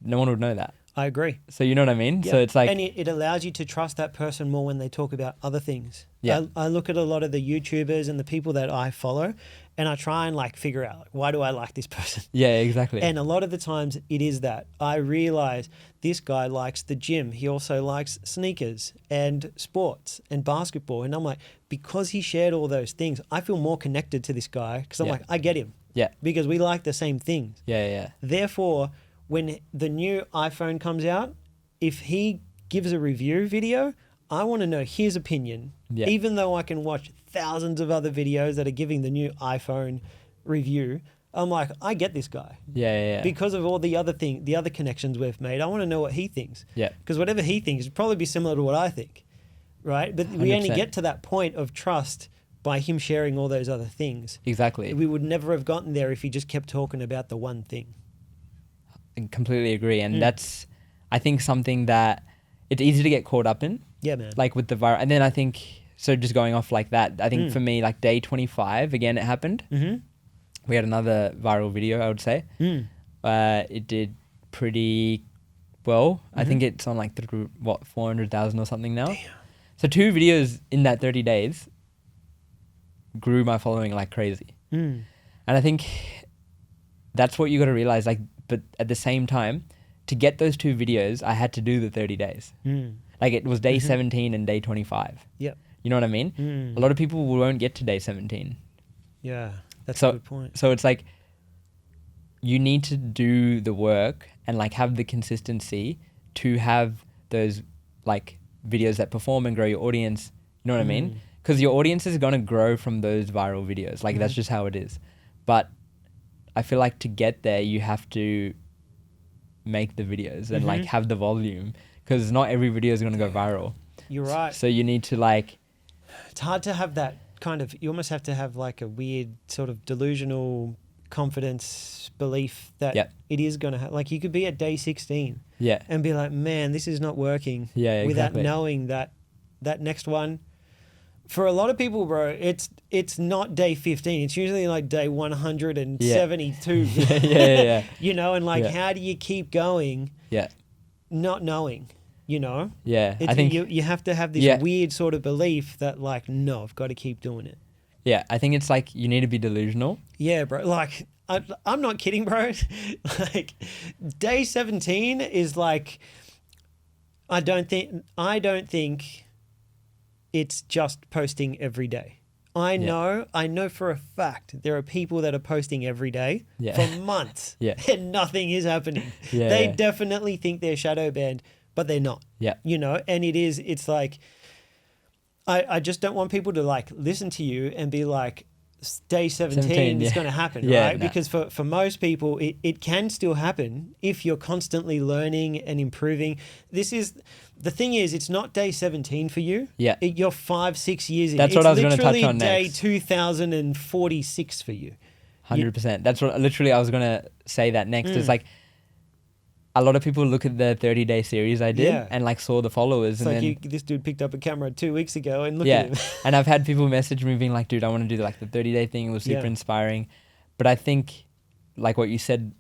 no one would know that. I agree. So you know what I mean? So it's like, and it allows you to trust that person more when they talk about other things. Yeah. I look at a lot of the YouTubers and the people that I follow, and I try and like figure out, like, why do I like this person? Yeah, exactly. And a lot of the times it is that I realize this guy likes the gym. He also likes sneakers and sports and basketball. And I'm like, because he shared all those things, I feel more connected to this guy because I'm like, I get him. Yeah. Because we like the same things. Yeah. Therefore, when the new iPhone comes out, if he gives a review video, I want to know his opinion. Yeah. Even though I can watch thousands of other videos that are giving the new iPhone review, I'm like, I get this guy. Yeah. Because of all the other connections we've made, I want to know what he thinks. Yeah. Because whatever he thinks would probably be similar to what I think, right? But we only get to that point of trust by him sharing all those other things. Exactly. We would never have gotten there if he just kept talking about the one thing. I completely agree. And that's, I think, something that it's easy to get caught up in. Yeah, man. Like with the viral. And then I think, so just going off like that, I think for me, like day 25, again, it happened. We had another viral video, I would say. It did pretty well. I think it's on like, 400,000 or something now. Damn. So 2 videos in that 30 days grew my following like crazy. And I think that's what you got to realize. Like, but at the same time, to get those 2 videos, I had to do the 30 days. Like, it was day 17 and day 25. Yep. You know what I mean? A lot of people won't get to day 17. Yeah, that's a good point. So it's like, you need to do the work and like have the consistency to have those like videos that perform and grow your audience. You know what I mean? Because your audience is going to grow from those viral videos. Like that's just how it is. But I feel like to get there, you have to make the videos and like have the volume, because not every video is going to go viral. You're right. So you need to like... It's hard to have that kind of... You almost have to have like a weird sort of delusional confidence belief that it is going to have... Like you could be at day 16 and be like, man, this is not working. Yeah, without exactly. knowing that that next one... For a lot of people, bro, it's not day 15. It's usually like day 172. Yeah. You know, and like, how do you keep going? Yeah. Not knowing, you know? Yeah. I think you have to have this weird sort of belief that like, no, I've got to keep doing it. Yeah. I think it's like you need to be delusional. Yeah, bro. Like, I'm not kidding, bro. Like, day 17 is like, I don't think it's just posting every day. I know for a fact there are people that are posting every day for months and nothing is happening. They definitely think they're shadow banned, but they're not. Yeah. You know, and it's like, I just don't want people to like listen to you and be like, day 17 is going to happen, right? No. Because for most people, it can still happen if you're constantly learning and improving. The thing is, it's not day 17 for you. Yeah. You're 5-6 years in. That's what I was going to touch on day next. 2046 for you. 100%. That's what literally I was going to say that next. It's like, a lot of people look at the 30-day series I did and like saw the followers. It's and like then, this dude picked up a camera 2 weeks ago and look at him. And I've had people message me being like, dude, I want to do like the 30-day thing. It was super inspiring. But I think like what you said,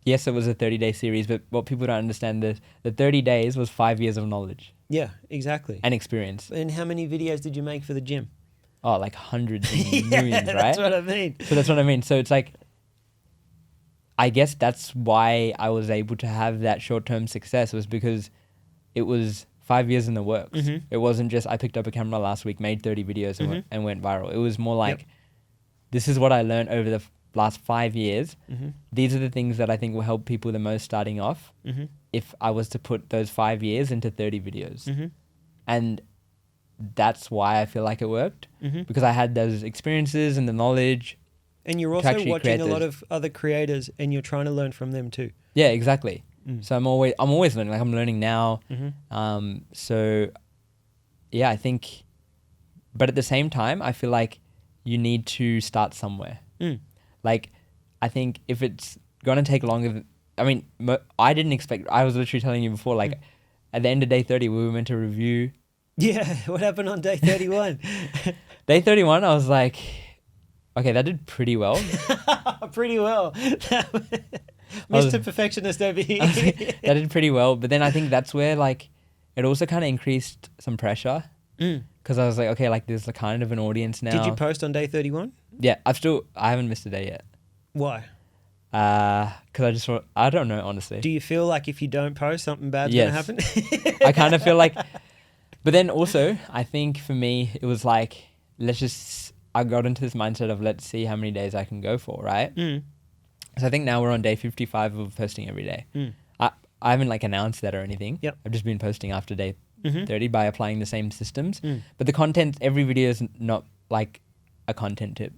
yes, it was a 30-day series, but what people don't understand is the 30 days was 5 years of knowledge. Yeah, exactly. And experience. And how many videos did you make for the gym? Oh, like hundreds and millions, right? That's what I mean. So that's what I mean. So it's like, I guess that's why I was able to have that short-term success, was because it was 5 years in the works. It wasn't just I picked up a camera last week, made 30 videos and went viral. It was more like, this is what I learned over the last 5 years. These are the things that I think will help people the most starting off if I was to put those 5 years into 30 videos. And that's why I feel like it worked, because I had those experiences and the knowledge. And you're also watching a lot of other creators and you're trying to learn from them too. Yeah, exactly. So I'm always learning. Like I'm learning now. So yeah, I think, but at the same time, I feel like you need to start somewhere. Like I think if it's going to take longer, I mean, I didn't expect, I was literally telling you before, like at the end of day 30, we were meant to review. Yeah. What happened on day 31? Day 31, I was like, okay, that did pretty well. Pretty well. Mr. Perfectionist over here. That did pretty well. But then I think that's where like it also kind of increased some pressure. Because I was like, okay, like there's a kind of an audience now. Did you post on day 31? Yeah, I haven't missed a day yet. Why? Because I don't know, honestly. Do you feel like if you don't post, something bad's going to happen? I kind of feel like, but then also I think for me, it was like, I got into this mindset of let's see how many days I can go for, right? So I think now we're on day 55 of posting every day. I haven't like announced that or anything. I've just been posting after day 30 by applying the same systems. But the content, every video is not like a content tip.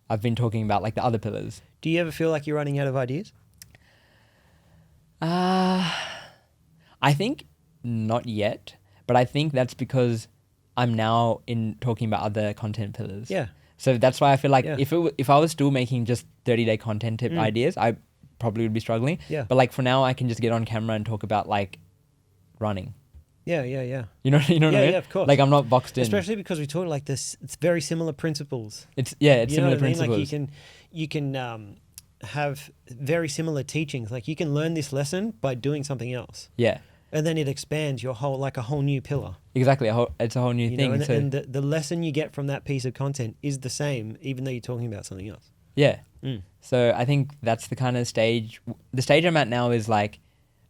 I've been talking about like the other pillars. Do you ever feel like you're running out of ideas? I think not yet, but I think that's because I'm now in talking about other content pillars. So that's why I feel like if I was still making just 30-day content tip ideas, I probably would be struggling. But like for now, I can just get on camera and talk about like running. You know what I mean? Yeah, of course. Like I'm not boxed in. Especially because we talk like this, it's very similar principles. It's similar principles. Like you can have very similar teachings. Like you can learn this lesson by doing something else. And then it expands your whole, like a whole new pillar. Exactly. It's a whole new thing. And the lesson you get from that piece of content is the same, even though you're talking about something else. So I think that's the kind of stage. The stage I'm at now is like,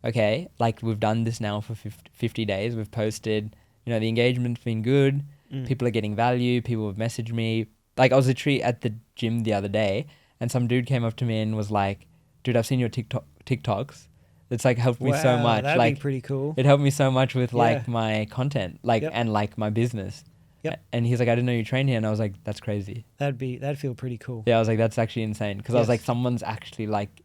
okay, like we've done this now for 50 days. We've posted, the engagement's been good. People are getting value. People have messaged me. Like I was literally at the gym the other day and some dude came up to me and was like, dude, I've seen your TikToks. It's like helped me so much. That'd like be pretty cool. it helped me so much with like Yeah. my content, like Yep. and like my business. Yep. And he's like, I didn't know you train here, and I was like, that's crazy. That'd feel pretty cool. Yeah, I was like, that's actually insane, because I was Yes. like, someone's actually like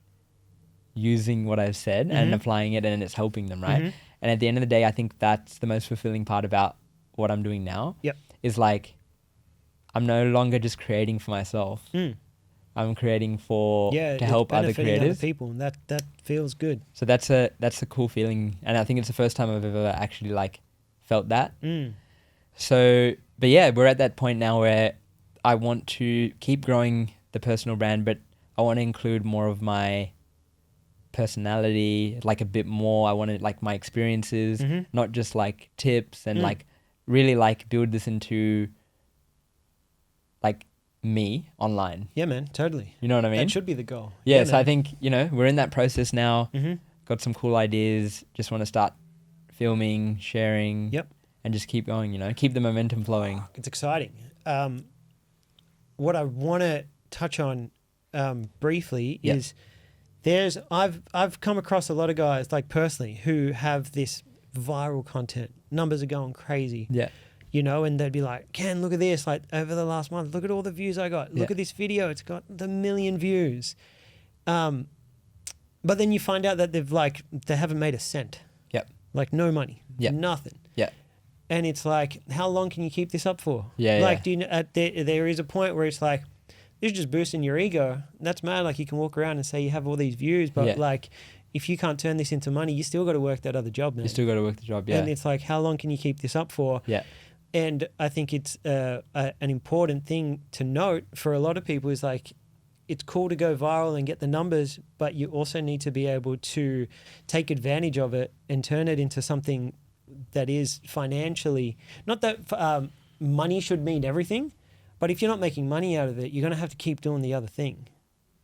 using what I've said and applying it, and it's helping them, right? And at the end of the day, I think that's the most fulfilling part about what I'm doing now. Yep. Is like, I'm no longer just creating for myself. I'm creating to help other creators. Other people, and that feels good. So that's a cool feeling, and I think it's the first time I've ever actually like felt that. So, but yeah, we're at that point now where I want to keep growing the personal brand, but I want to include more of my personality, like a bit more. I want to like my experiences, not just like tips, and like really like build this into like me online. Yeah, man, totally. You know what I mean? That should be the goal. Yeah, so man. I think, we're in that process now. Got some cool ideas. Just want to start filming, sharing. Yep. And just keep going, keep the momentum flowing. It's exciting. What I want to touch on briefly is I've come across a lot of guys, like personally, who have this viral content. Numbers are going crazy. Yeah. And they'd be like, Ken, look at this. Like over the last month, look at all the views I got. Look at this video. It's got the 1 million views. But then you find out that they haven't made a cent. Yep. Like no money. Yep. Nothing. Yeah. And it's like, how long can you keep this up for? Yeah. Like, do you know, there is a point where it's like, this is just boosting your ego. That's mad. Like, you can walk around and say you have all these views, but like, if you can't turn this into money, you still got to work that other job, man. You still got to work the job, yeah. And it's like, how long can you keep this up for? Yeah. And I think it's an important thing to note for a lot of people is like, it's cool to go viral and get the numbers, but you also need to be able to take advantage of it and turn it into something that is financially, not that money should mean everything, but if you're not making money out of it, you're going to have to keep doing the other thing,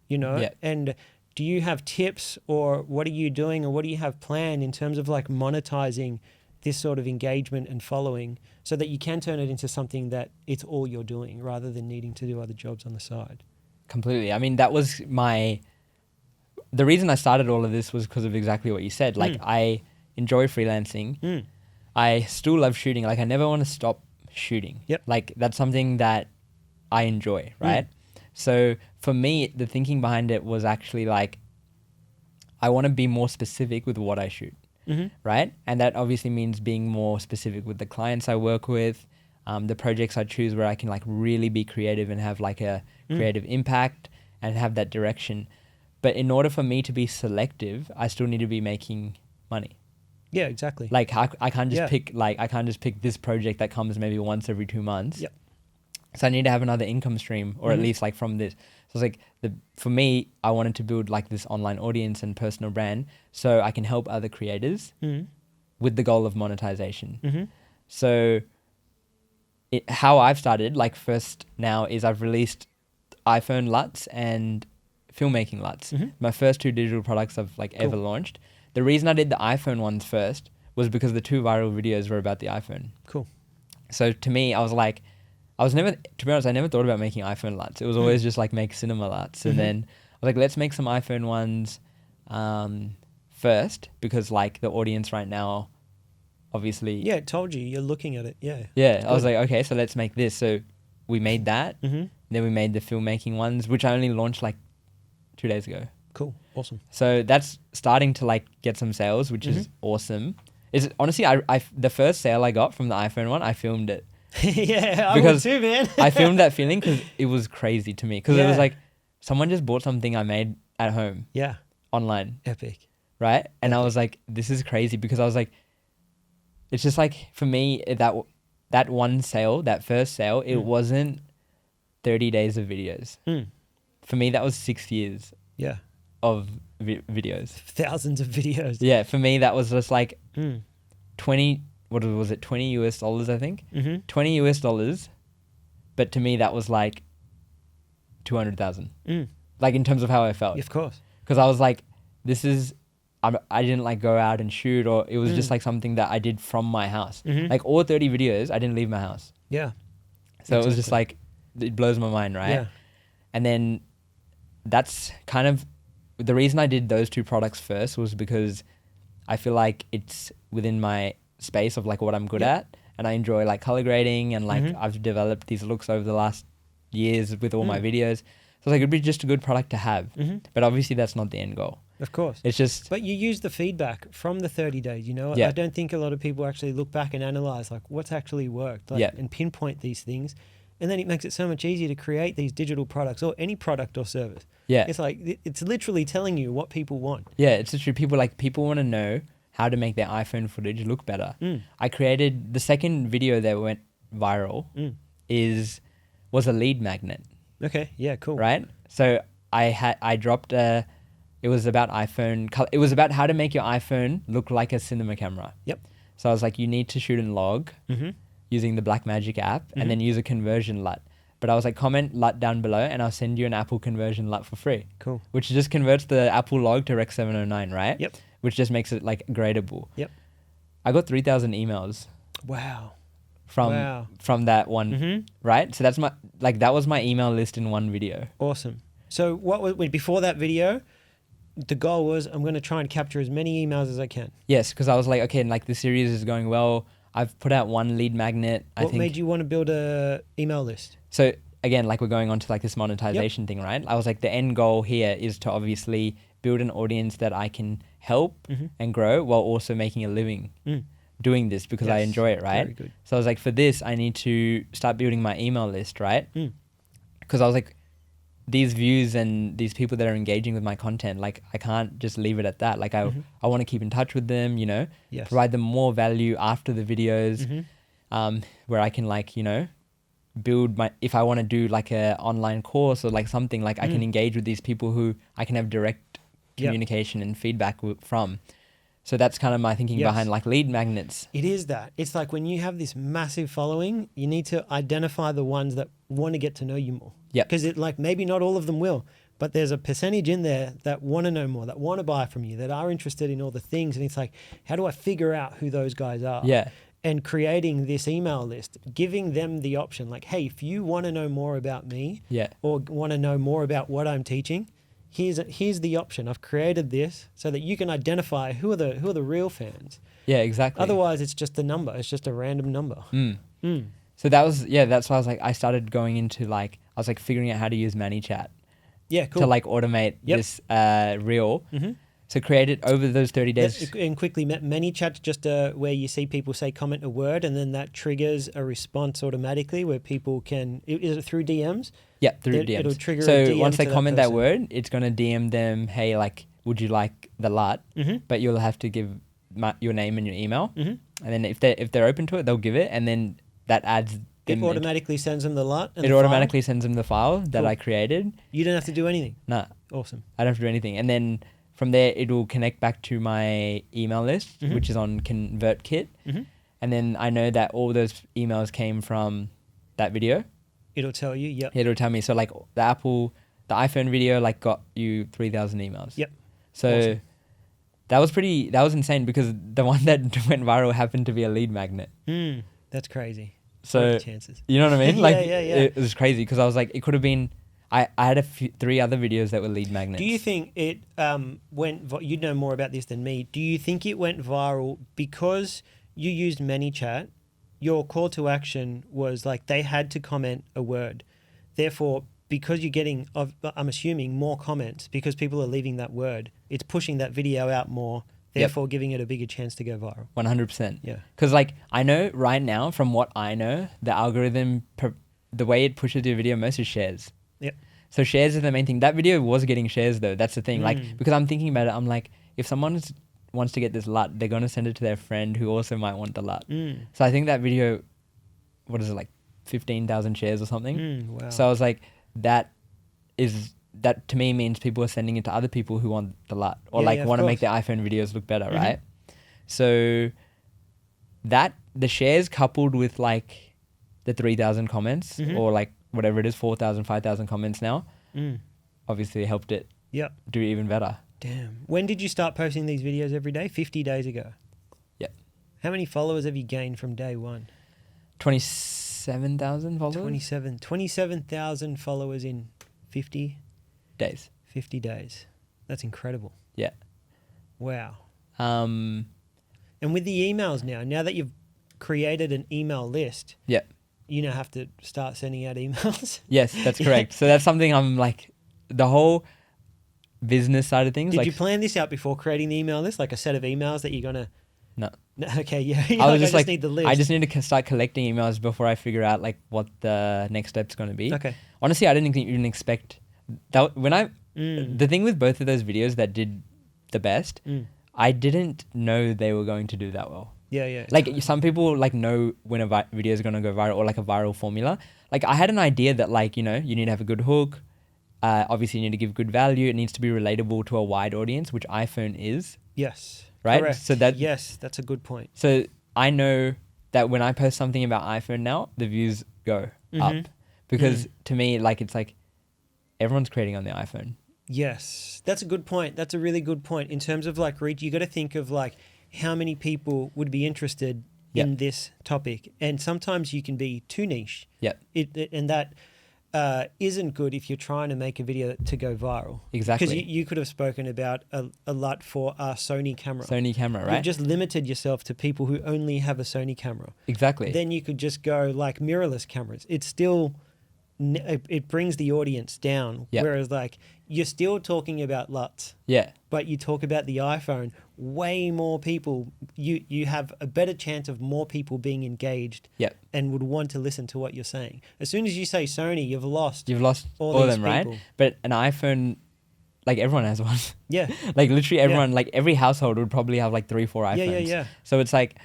Yeah. And do you have tips, or what are you doing, or what do you have planned in terms of like monetizing this sort of engagement and following so that you can turn it into something that it's all you're doing rather than needing to do other jobs on the side? Completely. I mean, that was the reason I started all of this was because of exactly what you said. Like, I enjoy freelancing. I still love shooting. Like, I never want to stop shooting. Yep. Like, that's something that I enjoy, right? So for me, the thinking behind it was actually like, I want to be more specific with what I shoot, right? And that obviously means being more specific with the clients I work with, the projects I choose where I can like really be creative and have like a creative impact and have that direction. But in order for me to be selective, I still need to be making money. Yeah, exactly. Like I can't just pick this project that comes maybe once every 2 months. Yep. So I need to have another income stream, or at least like from this. So it's like for me, I wanted to build like this online audience and personal brand so I can help other creators with the goal of monetization. So how I've started, like first now, is I've released iPhone LUTs and filmmaking LUTs. My first 2 digital products I've like ever launched. The reason I did the iPhone ones first was because the 2 viral videos were about the iPhone. Cool. So to me, I was never, to be honest, I never thought about making iPhone LUTs. It was always just like make cinema LUTs. And then I was like, let's make some iPhone ones first, because like the audience right now, obviously. Yeah, it told you. You're looking at it. Yeah. Yeah. I was like, okay, so let's make this. So we made that. Then we made the filmmaking ones, which I only launched like 2 days ago. Cool. Awesome. So that's starting to like get some sales, which is awesome. Is honestly, I the first sale I got from the iPhone one, I filmed it. Yeah, I would too, man. I filmed that feeling because it was crazy to me. Because it was like, someone just bought something I made at home. Yeah. Online. Epic. Right? And I was like, this is crazy, because I was like, it's just like, for me, that one sale, that first sale, it wasn't 30 days of videos. For me, that was 6 years. Yeah. Of videos. Thousands of videos. Yeah, for me, that was just like 20, what was it, $20 US, I think? $20 US, but to me, that was like 200,000. Like, in terms of how I felt. Of course. Because I was like, this is, I didn't like go out and shoot, or it was just like something that I did from my house. Like all 30 videos, I didn't leave my house. Yeah. So it was just like, it blows my mind, right? Yeah. And then that's kind of the reason I did those two products first was because I feel like it's within my space of like what I'm good at, and I enjoy like color grading, and like I've developed these looks over the last years with all my videos. So like it'd be just a good product to have, but obviously that's not the end goal. Of course. It's just. But you use the feedback from the 30 days, you know? Yeah. I don't think a lot of people actually look back and analyze like what's actually worked, like, and pinpoint these things. And then it makes it so much easier to create these digital products or any product or service. Yeah. It's like, it's literally telling you what people want. Yeah, it's literally people want to know how to make their iPhone footage look better. I created the second video that went viral was a lead magnet. Okay. Yeah. Cool. Right. So I dropped it was about it was about how to make your iPhone look like a cinema camera. Yep. So I was like, you need to shoot in log using the Blackmagic app and then use a conversion LUT. But I was like, comment LUT down below and I'll send you an Apple conversion LUT for free. Cool. Which just converts the Apple log to Rec 709, right? Yep. Which just makes it like gradable. Yep. I got 3,000 emails. Wow. From that one, right? So that's that was my email list in one video. Awesome. So before that video, the goal was I'm going to try and capture as many emails as I can. Yes, because I was like, okay, like the series is going well. I've put out one lead magnet. What made you want to build a email list? So again, like we're going on to like this monetization thing, right? I was like, the end goal here is to obviously build an audience that I can help and grow while also making a living doing this because I enjoy it, right? Very good. So I was like, for this, I need to start building my email list, right? Because I was like, these views and these people that are engaging with my content, like I can't just leave it at that. Like I want to keep in touch with them, you know, provide them more value after the videos, where I can like, you know, build if I want to do like a online course or like something, like I can engage with these people who I can have direct communication and feedback from. So that's kind of my thinking behind like lead magnets. It is that. It's like when you have this massive following, you need to identify the ones that want to get to know you more. Yeah. Because it like maybe not all of them will, but there's a percentage in there that want to know more, that want to buy from you, that are interested in all the things. And it's like, how do I figure out who those guys are? Yeah. And creating this email list, giving them the option like, hey, if you want to know more about me or want to know more about what I'm teaching, here's the option. I've created this so that you can identify who are the real fans. Yeah, exactly. Otherwise, it's just a number. It's just a random number. So that's why I was like, I started going into like, I was like figuring out how to use ManyChat. Yeah, cool. To like automate this reel. So create it over those 30 days. And quickly, ManyChat's just where you see people say comment a word and then that triggers a response automatically where people can, is it through DMs? Yeah, through DMs. It'll trigger so a DM once they to comment that that word, it's going to DM them, hey, like, would you like the LUT? But you'll have to give your name and your email. And then if they're open to it, they'll give it. And then that adds it automatically sends them the LUT. It automatically sends them the file that I created. You don't have to do anything. Nah. Awesome. I don't have to do anything. And then from there, it will connect back to my email list, which is on ConvertKit. And then I know that all those emails came from that video. It'll tell you, yep. It'll tell me. So like the iPhone video like got you 3,000 emails. Yep. So awesome. that was insane because the one that went viral happened to be a lead magnet. That's crazy. So chances. You know what I mean? Like yeah. It was crazy because I was like, it could have been. I had three other videos that were lead magnets. Do you think it you know more about this than me. Do you think it went viral because you used ManyChat? Your call to action was like they had to comment a word. Therefore, because you're getting, I'm assuming, more comments because people are leaving that word, it's pushing that video out more, therefore giving it a bigger chance to go viral. 100%. Yeah. Because like I know right now, from what I know, the algorithm, the way it pushes your video most is shares. Yep. So shares is the main thing. That video was getting shares though. That's the thing. Like, because I'm thinking about it, I'm like, if someone wants to get this LUT, they're going to send it to their friend who also might want the LUT. So I think that video, what is it, like 15,000 shares or something? Wow. So I was like, that to me means people are sending it to other people who want the LUT or want to make their iPhone videos look better, right? So that the shares coupled with like the 3,000 comments or like whatever it is, 4,000, 5,000 comments now, obviously helped it do even better. Damn. When did you start posting these videos every day? 50 days ago. Yeah. How many followers have you gained from day one? 27,000 followers. 27,000 followers in 50 days. 50 days. That's incredible. Yeah. Wow. Um, And with the emails now that you've created an email list, yeah. you now have to start sending out emails. Yes, that's correct. So that's something I'm like, the whole business side of things. Did like, you plan this out before creating the email list? Like a set of emails that you're going to... No. Okay, yeah. I was just just need the list. I just need to start collecting emails before I figure out like what the next step's going to be. Okay. Honestly, I didn't even expect that when the thing with both of those videos that did the best, I didn't know they were going to do that well. Yeah. Like some people like know when a video is going to go viral or like a viral formula. Like I had an idea that like, you know, you need to have a good hook. Obviously you need to give good value. It needs to be relatable to a wide audience, which iPhone is. Yes. Right? Correct. So that yes, that's a good point. So I know that when I post something about iPhone now, the views go up because to me, like it's like everyone's creating on the iPhone. Yes, that's a good point. That's a really good point. In terms of like reach, you got to think of like how many people would be interested in this topic, and sometimes you can be too niche. Yeah. And that isn't good if you're trying to make a video to go viral. Exactly. Because you could have spoken about a lot for a Sony camera. Sony camera, right? You've just limited yourself to people who only have a Sony camera. Exactly. Then you could just go like mirrorless cameras. It's still, it brings the audience down. Yep. Whereas like you're still talking about LUTs. Yeah. But you talk about the iPhone, way more people, you have a better chance of more people being engaged and would want to listen to what you're saying. As soon as you say Sony, you've lost all of them, people. right? But an iPhone, like everyone has one. Yeah. Like literally everyone, like every household would probably have like 3-4 iPhones. Yeah. So it's like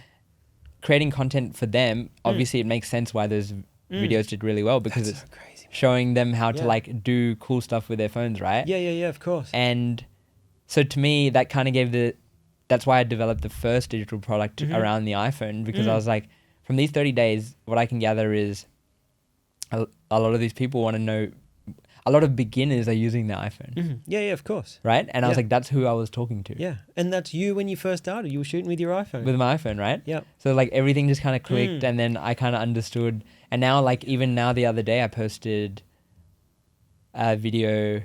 creating content for them, obviously it makes sense why those videos did really well because That's it's so crazy, showing them how to like do cool stuff with their phones, right? Yeah, of course. And so to me, that kind of that's why I developed the first digital product around the iPhone because I was like, from these 30 days, what I can gather is a lot of these people want to know, a lot of beginners are using the iPhone. Yeah, of course. Right? And I was like, that's who I was talking to. Yeah. And that's you when you first started. You were shooting with your iPhone. With my iPhone, right? Yeah. So like everything just kind of clicked and then I kind of understood. And now like even now the other day I posted a video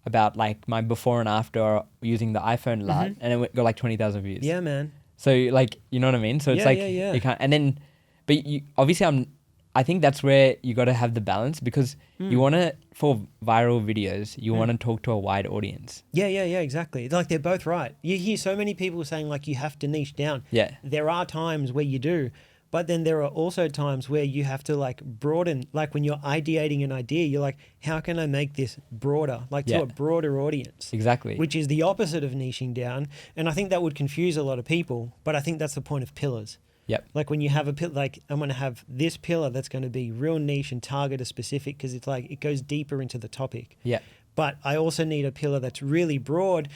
about like my before and after using the iPhone LUT and it got like 20,000 views. Yeah, man. So like, you know what I mean? So it's you can't, and then, but you obviously I think that's where you got to have the balance because you want to, for viral videos, you want to talk to a wide audience. Yeah, exactly. Like they're both right. You hear so many people saying like you have to niche down. Yeah. There are times where you do, but then there are also times where you have to like broaden, like when you're ideating an idea, you're like, how can I make this broader, like to a broader audience? Exactly. Which is the opposite of niching down. And I think that would confuse a lot of people, but I think that's the point of pillars. Yep. Like when you have a pillar, like I'm going to have this pillar that's going to be real niche and target a specific because it's like it goes deeper into the topic. Yeah. But I also need a pillar that's really broad.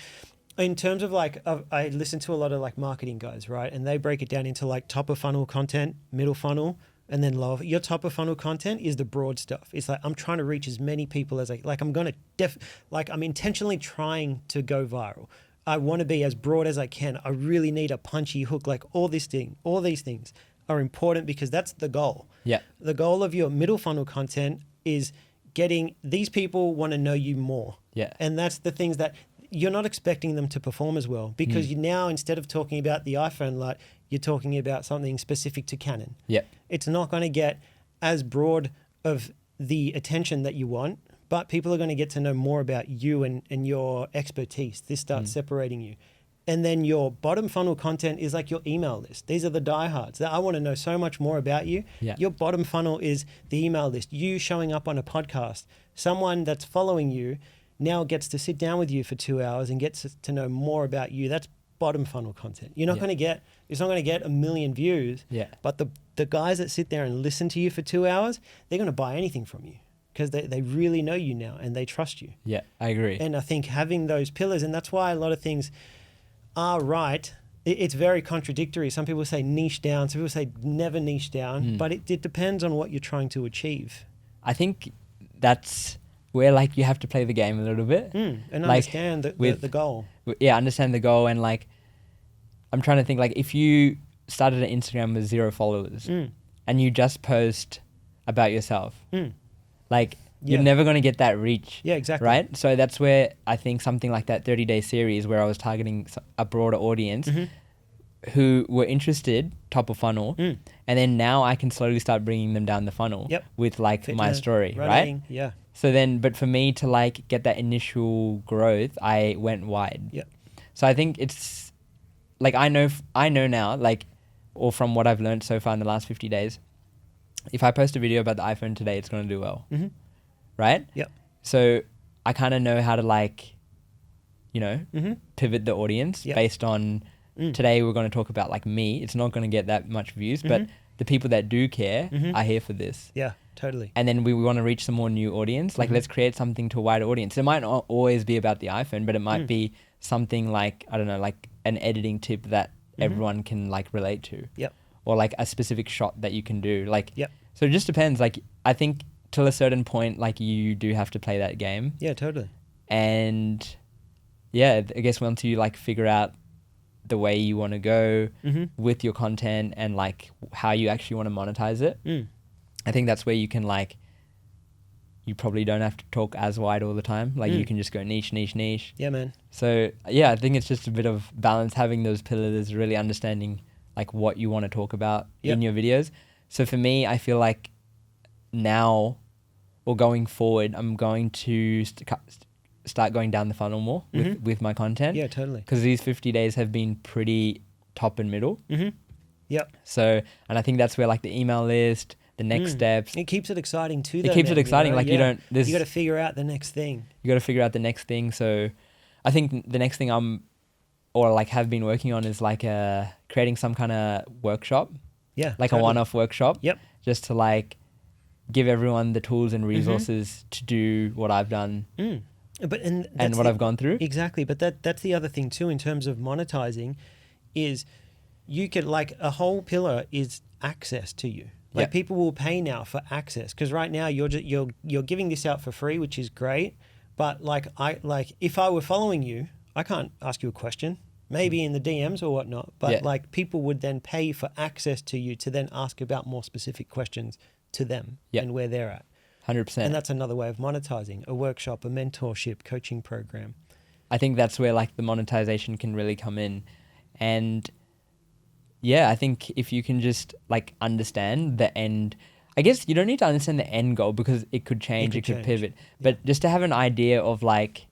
In terms of like, I listen to a lot of like marketing guys, right? And they break it down into like top of funnel content, middle funnel, and then lower. Your top of funnel content is the broad stuff. It's like, I'm trying to reach as many people as I'm intentionally trying to go viral. I want to be as broad as I can. I really need a punchy hook. Like all these things are important because that's the goal. Yeah. The goal of your middle funnel content is getting these people want to know you more. Yeah. And that's the things that you're not expecting them to perform as well because you now, instead of talking about the iPhone LUT, you're talking about something specific to Canon. Yeah. It's not going to get as broad of the attention that you want, but people are going to get to know more about you and your expertise. This starts separating you. And then your bottom funnel content is like your email list. These are the diehards. I want to know so much more about you. Yeah. Your bottom funnel is the email list. You showing up on a podcast. Someone that's following you now gets to sit down with you for 2 hours and gets to know more about you. That's bottom funnel content. You're not going to get, it's not going to get 1 million views. Yeah. But the guys that sit there and listen to you for 2 hours, they're going to buy anything from you because they really know you now and they trust you. Yeah, I agree. And I think having those pillars, and that's why a lot of things are right. It's very contradictory. Some people say niche down. Some people say never niche down. But it depends on what you're trying to achieve. I think that's where like you have to play the game a little bit. And like, understand the goal. Yeah, understand the goal. And like, I'm trying to think like if you started an Instagram with 0 followers and you just post about yourself, like you're never going to get that reach. Yeah, exactly. Right? So that's where I think something like that 30-day series where I was targeting a broader audience who were interested, top of funnel, and then now I can slowly start bringing them down the funnel with like Fitness, my story, running, right? Yeah. So then, but for me to like get that initial growth, I went wide. Yep. So I think it's like, I know now, like, or from what I've learned so far in the last 50 days, if I post a video about the iPhone today, it's going to do well. Right? Yep. So I kind of know how to like, you know, pivot the audience based on today we're going to talk about like me. It's not going to get that much views, but the people that do care are here for this. Yeah, totally. And then we want to reach some more new audience. Like, let's create something to a wider audience. It might not always be about the iPhone, but it might be something like, I don't know, like an editing tip that everyone can like relate to. Yep. Or like a specific shot that you can do. Like, Yep. So it just depends. Like, I think till a certain point, like you do have to play that game. Yeah, totally. And yeah, I guess once you like figure out the way you want to go with your content and like how you actually want to monetize it, I think that's where you can like, you probably don't have to talk as wide all the time. Like you can just go niche. Yeah, man. So yeah, I think it's just a bit of balance, having those pillars, really understanding like what you want to talk about in your videos. So for me, I feel like now or going forward, I'm going to start going down the funnel more with my content. Yeah, totally. Because these 50 days have been pretty top and middle. Yep. So, and I think that's where like the email list, the next steps. It keeps it exciting too. It keeps it exciting. You know? Like you don't, you got to figure out the next thing. You got to figure out the next thing. So I think the next thing have been working on is like creating some kind of workshop. Yeah. Like a one-off workshop. Yep. Just to like give everyone the tools and resources to do what I've done. And what I've gone through. Exactly. But that's the other thing too in terms of monetizing is you could like a whole pillar is access to you. Like people will pay now for access because right now you're giving this out for free, which is great. But like if I were following you, I can't ask you a question, maybe in the DMs or whatnot. But like people would then pay for access to you to then ask about more specific questions to them and where they're at. 100%. And that's another way of monetizing, a workshop, a mentorship, coaching program. I think that's where like the monetization can really come in. And yeah, I think if you can just like understand the end, I guess you don't need to understand the end goal because it could change, it could pivot. But just to have an idea of like,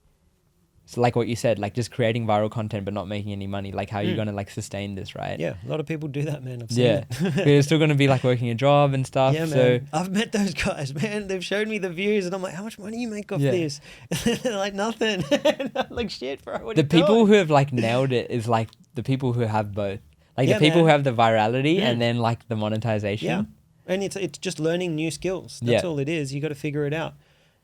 so like what you said, like just creating viral content but not making any money, like how you're going to like sustain this, right? Yeah, a lot of people do that, man. I've seen it. But you're still going to be like working a job and stuff. Yeah, man. I've met those guys, man. They've showed me the views and I'm like, how much money you make off this? They're like, nothing. Like, shit, bro. What the people who have like nailed it is like the people who have both. Like the people who have the virality and then like the monetization. Yeah. And it's just learning new skills. That's all it is. You got to figure it out.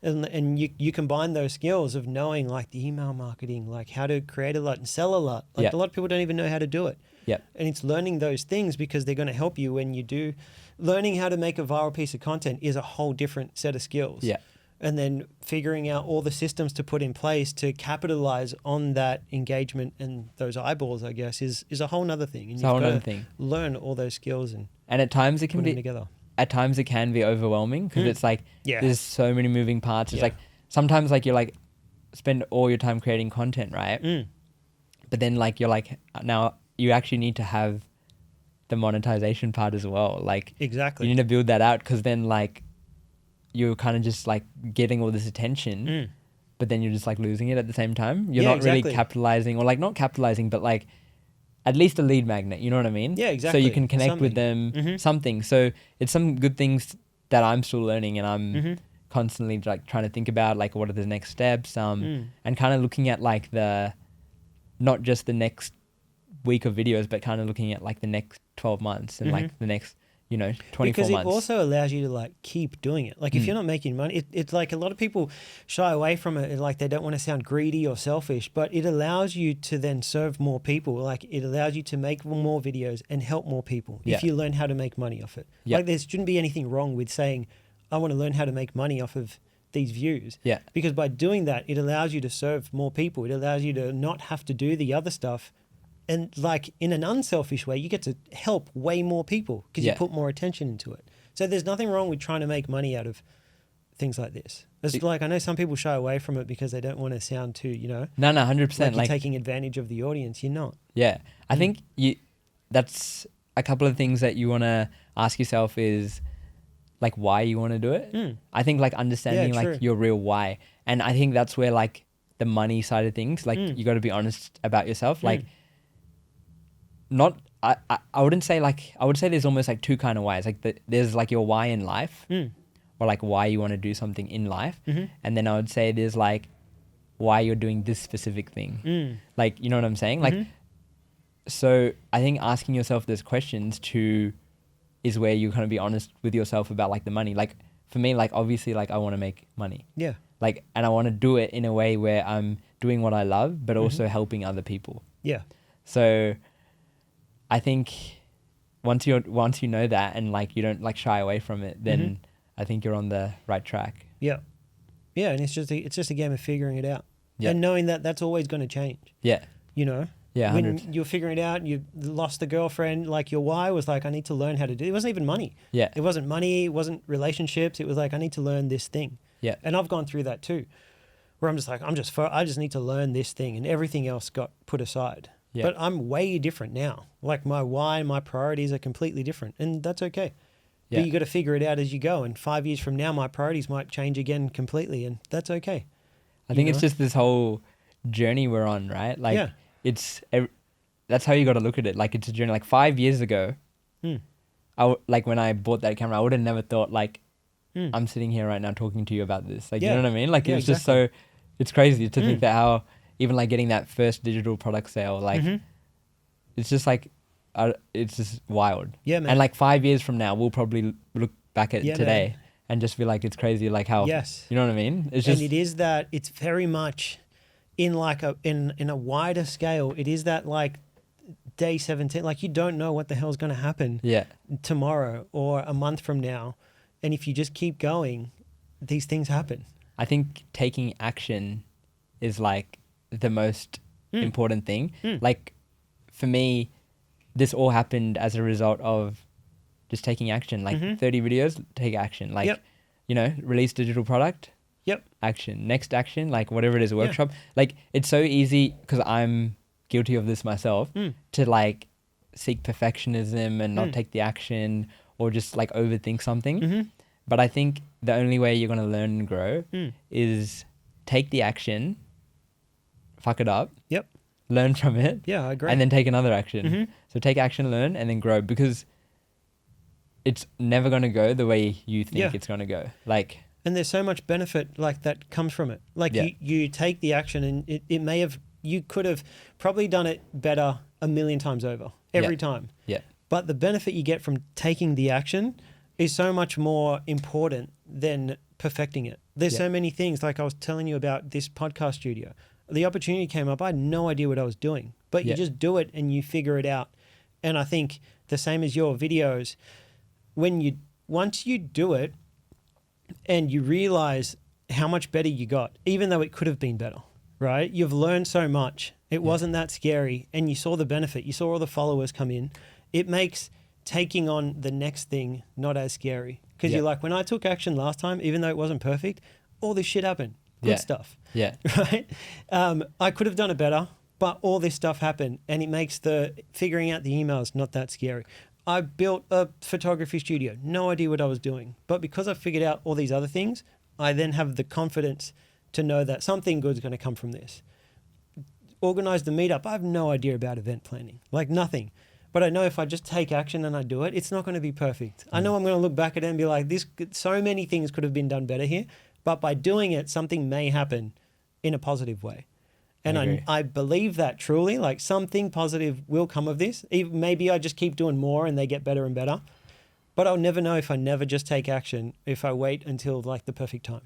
And you combine those skills of knowing like the email marketing, like how to create a lot and sell a lot. Like a lot of people don't even know how to do it. Yeah. And it's learning those things because they're going to help you when you do. Learning how to make a viral piece of content is a whole different set of skills. Yeah. And then figuring out all the systems to put in place to capitalize on that engagement and those eyeballs, I guess, is a whole nother thing. And it's a whole other thing. Learn all those skills and at times it can be together. At times it can be overwhelming because it's like there's so many moving parts. It's like sometimes like you're like spend all your time creating content, right? But then like you're like now you actually need to have the monetization part as well. Like exactly, you need to build that out because then like you're kind of just like getting all this attention, but then you're just like losing it at the same time. You're not really capitalizing or like not capitalizing, but like at least a lead magnet, you know what I mean? Yeah, exactly. So you can connect with them, something. So it's some good things that I'm still learning and I'm constantly like trying to think about like what are the next steps and kind of looking at like not just the next week of videos, but kind of looking at like the next 12 months and like the next, 24 because months. It also allows you to like keep doing it. Like if you're not making money, it's like a lot of people shy away from it. Like they don't want to sound greedy or selfish, but it allows you to then serve more people. Like it allows you to make more videos and help more people if you learn how to make money off it. Like there shouldn't be anything wrong with saying, I want to learn how to make money off of these views. Yeah. Because by doing that, it allows you to serve more people. It allows you to not have to do the other stuff. And like in an unselfish way, you get to help way more people because you put more attention into it. So there's nothing wrong with trying to make money out of things like this. It's like, I know some people shy away from it because they don't want to sound too, No, 100%. like you're taking advantage of the audience. You're not. Yeah. I think that's a couple of things that you want to ask yourself is like why you want to do it. I think like understanding like your real why. And I think that's where like the money side of things, like you got to be honest about yourself. Like not, I wouldn't say like, I would say there's almost like two kind of whys. Like there's like your why in life or like why you want to do something in life. And then I would say there's like why you're doing this specific thing. Like, you know what I'm saying? Like, so I think asking yourself those questions is where you're going to be honest with yourself about like the money. Like for me, like obviously like I want to make money. Yeah. Like, and I want to do it in a way where I'm doing what I love, but also helping other people. Yeah. So I think once you know that and like you don't like shy away from it, then I think you're on the right track. Yeah. Yeah. And it's just a game of figuring it out and knowing that that's always going to change. Yeah. You know? Yeah. 100. When you're figuring it out, you lost the girlfriend, like your why was like, I need to learn how to do it. It wasn't even money. Yeah. It wasn't money. It wasn't relationships. It was like, I need to learn this thing. Yeah. And I've gone through that too, where I'm just like, I just need to learn this thing and everything else got put aside. Yeah. But I'm way different now. Like my why and my priorities are completely different and that's okay. Yeah. But you got to figure it out as you go. And 5 years from now, my priorities might change again completely and that's okay. I think it's just this whole journey we're on, right? Like that's how you got to look at it. Like it's a journey. Like 5 years ago, like when I bought that camera, I would have never thought like, I'm sitting here right now talking to you about this. Like, you know what I mean? Like, it's just so, it's crazy to think that how, even like getting that first digital product sale, like, it's just like, it's just wild. Yeah, man. And like 5 years from now, we'll probably look back at today and just be like, it's crazy, like how, you know what I mean? It's just, and it is that, it's very much in like in a wider scale, it is that like day 17, like you don't know what the hell's going to happen tomorrow or a month from now. And if you just keep going, these things happen. I think taking action is like the most important thing. Like for me, this all happened as a result of just taking action. Like 30 videos, take action. Like, you know, release digital product, action. Next action, like whatever it is, workshop. Like it's so easy because I'm guilty of this myself to like seek perfectionism and not take the action or just like overthink something. But I think the only way you're going to learn and grow is take the action, fuck it up, learn from it, I agree, and then take another action. So take action, learn, and then grow, because it's never going to go the way you think it's going to go. Like, and there's so much benefit like that comes from it. Like you take the action and it may have, you could have probably done it better 1,000,000 times over every time. Yeah. But the benefit you get from taking the action is so much more important than perfecting it. There's so many things, like I was telling you about this podcast studio. The opportunity came up. I had no idea what I was doing, but you just do it and you figure it out. And I think the same as your videos, once you do it and you realize how much better you got, even though it could have been better, right? You've learned so much. It wasn't that scary. And you saw the benefit. You saw all the followers come in. It makes taking on the next thing not as scary. Because you're like, when I took action last time, even though it wasn't perfect, all this shit happened. Good stuff. Yeah. Right? I could have done it better, but all this stuff happened. And it makes the figuring out the emails not that scary. I built a photography studio. No idea what I was doing. But because I figured out all these other things, I then have the confidence to know that something good is going to come from this. Organize the meetup. I have no idea about event planning. Like nothing. But I know if I just take action and I do it, it's not going to be perfect. I know I'm going to look back at it and be like, so many things could have been done better here. But by doing it, something may happen in a positive way. And I believe that truly, like something positive will come of this. Even maybe I just keep doing more and they get better and better. But I'll never know if I never just take action, if I wait until like the perfect time.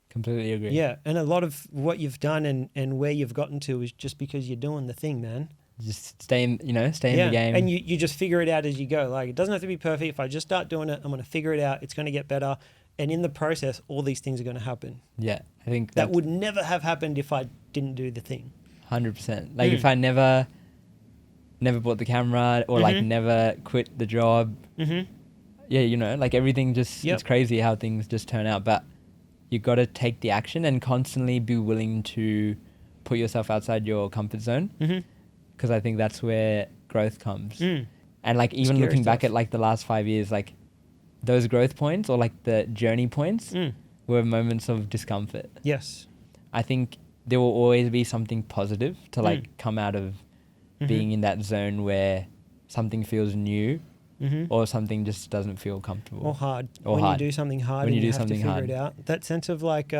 Completely agree. Yeah. And a lot of what you've done and where you've gotten to is just because you're doing the thing, man. Just stay in the game. And you just figure it out as you go. Like it doesn't have to be perfect. If I just start doing it, I'm going to figure it out. It's going to get better. And in the process, all these things are going to happen. Yeah. I think that would never have happened if I didn't do the thing. 100%. Like if I never bought the camera or like never quit the job. Yeah. You know, like everything just, it's crazy how things just turn out. But you got to take the action and constantly be willing to put yourself outside your comfort zone. Because I think that's where growth comes. And like even Scary looking back stuff. at like the last 5 years, like those growth points or like the journey points were moments of discomfort. Yes. I think there will always be something positive to like come out of being in that zone where something feels new or something just doesn't feel comfortable. Or hard. Or when hard. you do something hard When and you do you have to something figure hard. it out. That sense of like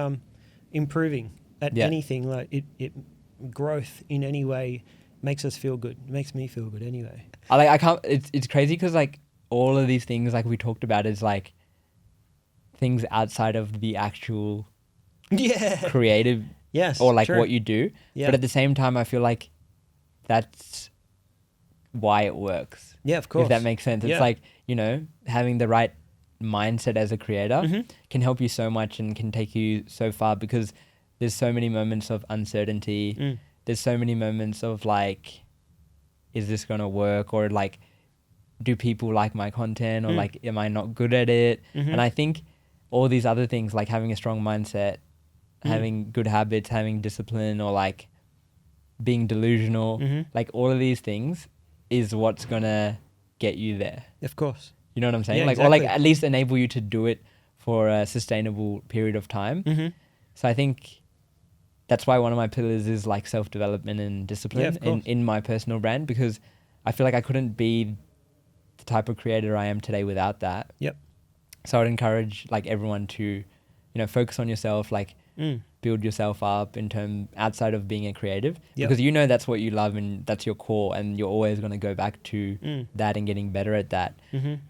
improving at anything, like it growth in any way makes us feel good. It makes me feel good anyway. I can't. It's crazy because like all of these things like we talked about is like things outside of the actual creative Yes. or like true. what you do. Yeah. But at the same time, I feel like that's why it works. Yeah, of course. If that makes sense. It's like, you know, having the right mindset as a creator can help you so much and can take you so far because there's so many moments of uncertainty. There's so many moments of like, is this going to work? Or like, do people like my content? Or like, am I not good at it? And I think all these other things, like having a strong mindset, having good habits, having discipline, or like being delusional, like all of these things is what's going to get you there. Of course. You know what I'm saying? Yeah, like, exactly. or like at least enable you to do it for a sustainable period of time. So I think that's why one of my pillars is like self-development and discipline in my personal brand, because I feel like I couldn't be the type of creator I am today without that. Yep. So I'd encourage like everyone to, you know, focus on yourself, like build yourself up in term outside of being a creative, because you know that's what you love and that's your core, and you're always going to go back to that and getting better at that.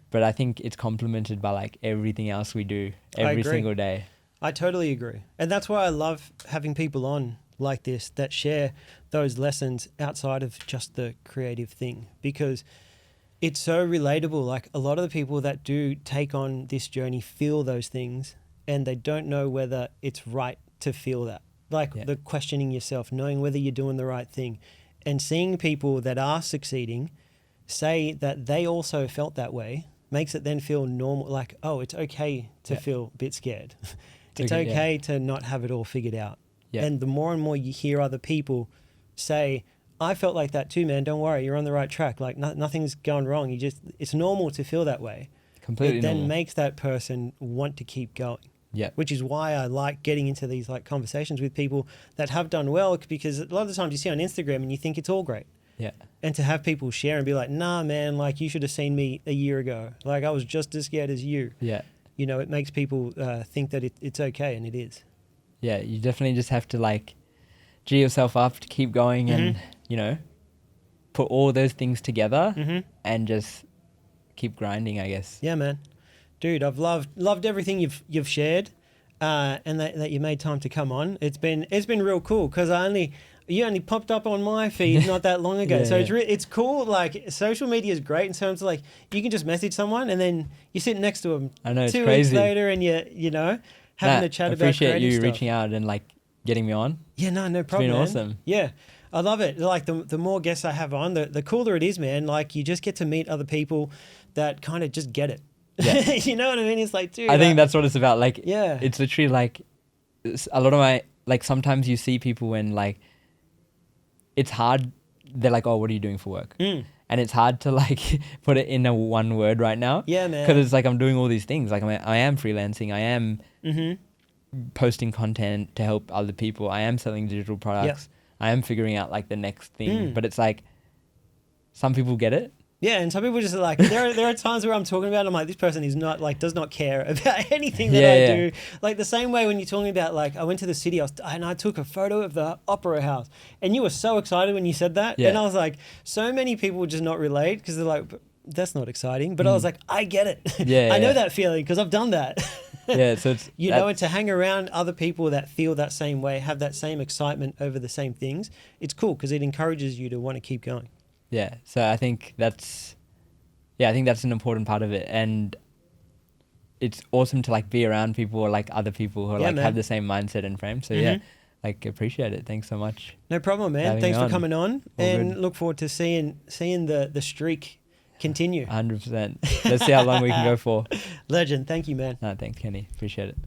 But I think it's complemented by like everything else we do every single day. I totally agree. And that's why I love having people on like this that share those lessons outside of just the creative thing, because it's so relatable. Like a lot of the people that do take on this journey feel those things and they don't know whether it's right to feel that. Like the questioning yourself, knowing whether you're doing the right thing, and seeing people that are succeeding say that they also felt that way makes it then feel normal. Like, oh, it's okay to feel a bit scared. It's okay to not have it all figured out. And the more and more you hear other people say, I felt like that too, man. Don't worry, you're on the right track. Like nothing's going wrong. It's normal to feel that way. Completely It then normal. makes that person want to keep going. Which is why I like getting into these like conversations with people that have done well, because a lot of the times you see on Instagram and you think it's all great. And to have people share and be like, nah, man, like you should have seen me a year ago. Like I was just as scared as you. You know, it makes people think that it's okay, and it is. Yeah, you definitely just have to like G yourself up to keep going and, you know, put all those things together and just keep grinding, I guess. Yeah, man. Dude, I've loved everything you've shared and that you made time to come on. It's been real cool because you only popped up on my feed not that long ago. It's cool. Like social media is great in terms of like you can just message someone and then you sit next to them. I know, it's 2 crazy. weeks later and you know having a chat about creative appreciate you stuff. reaching out and like getting me on. Yeah, no problem. It's been man. awesome. Yeah, I love it. Like the more guests I have on, the cooler it is, man. Like you just get to meet other people that kind of just get it. You know what I mean? It's like, dude. I think that's what it's about. Like, yeah, it's literally like a lot of my like. Sometimes you see people when like it's hard. They're like, "Oh, what are you doing for work?" And it's hard to like put it in a one word right now. Yeah, man. Because it's like I'm doing all these things. Like I am freelancing. I am posting content to help other people. I am selling digital products. I am figuring out like the next thing. But it's like some people get it. Yeah, and some people just like there are times where I'm talking about it, I'm like, this person is not like does not care about anything that I do. Like the same way when you're talking about like I went to the city and I took a photo of the opera house, and you were so excited when you said that, and I was like, so many people would just not relate because they're like, that's not exciting. But I was like, I get it. I know that feeling because I've done that. So it's you know, and to hang around other people that feel that same way, have that same excitement over the same things, it's cool because it encourages you to want to keep going. Yeah, so I think that's an important part of it, and it's awesome to like be around people or like other people who like have the same mindset and frame. So like appreciate it. Thanks so much. No problem, man. Thanks for coming on, and good. look forward to seeing the streak continue. 100%. Let's see how long we can go for. Legend. Thank you, man. No, thanks, Kenny. Appreciate it.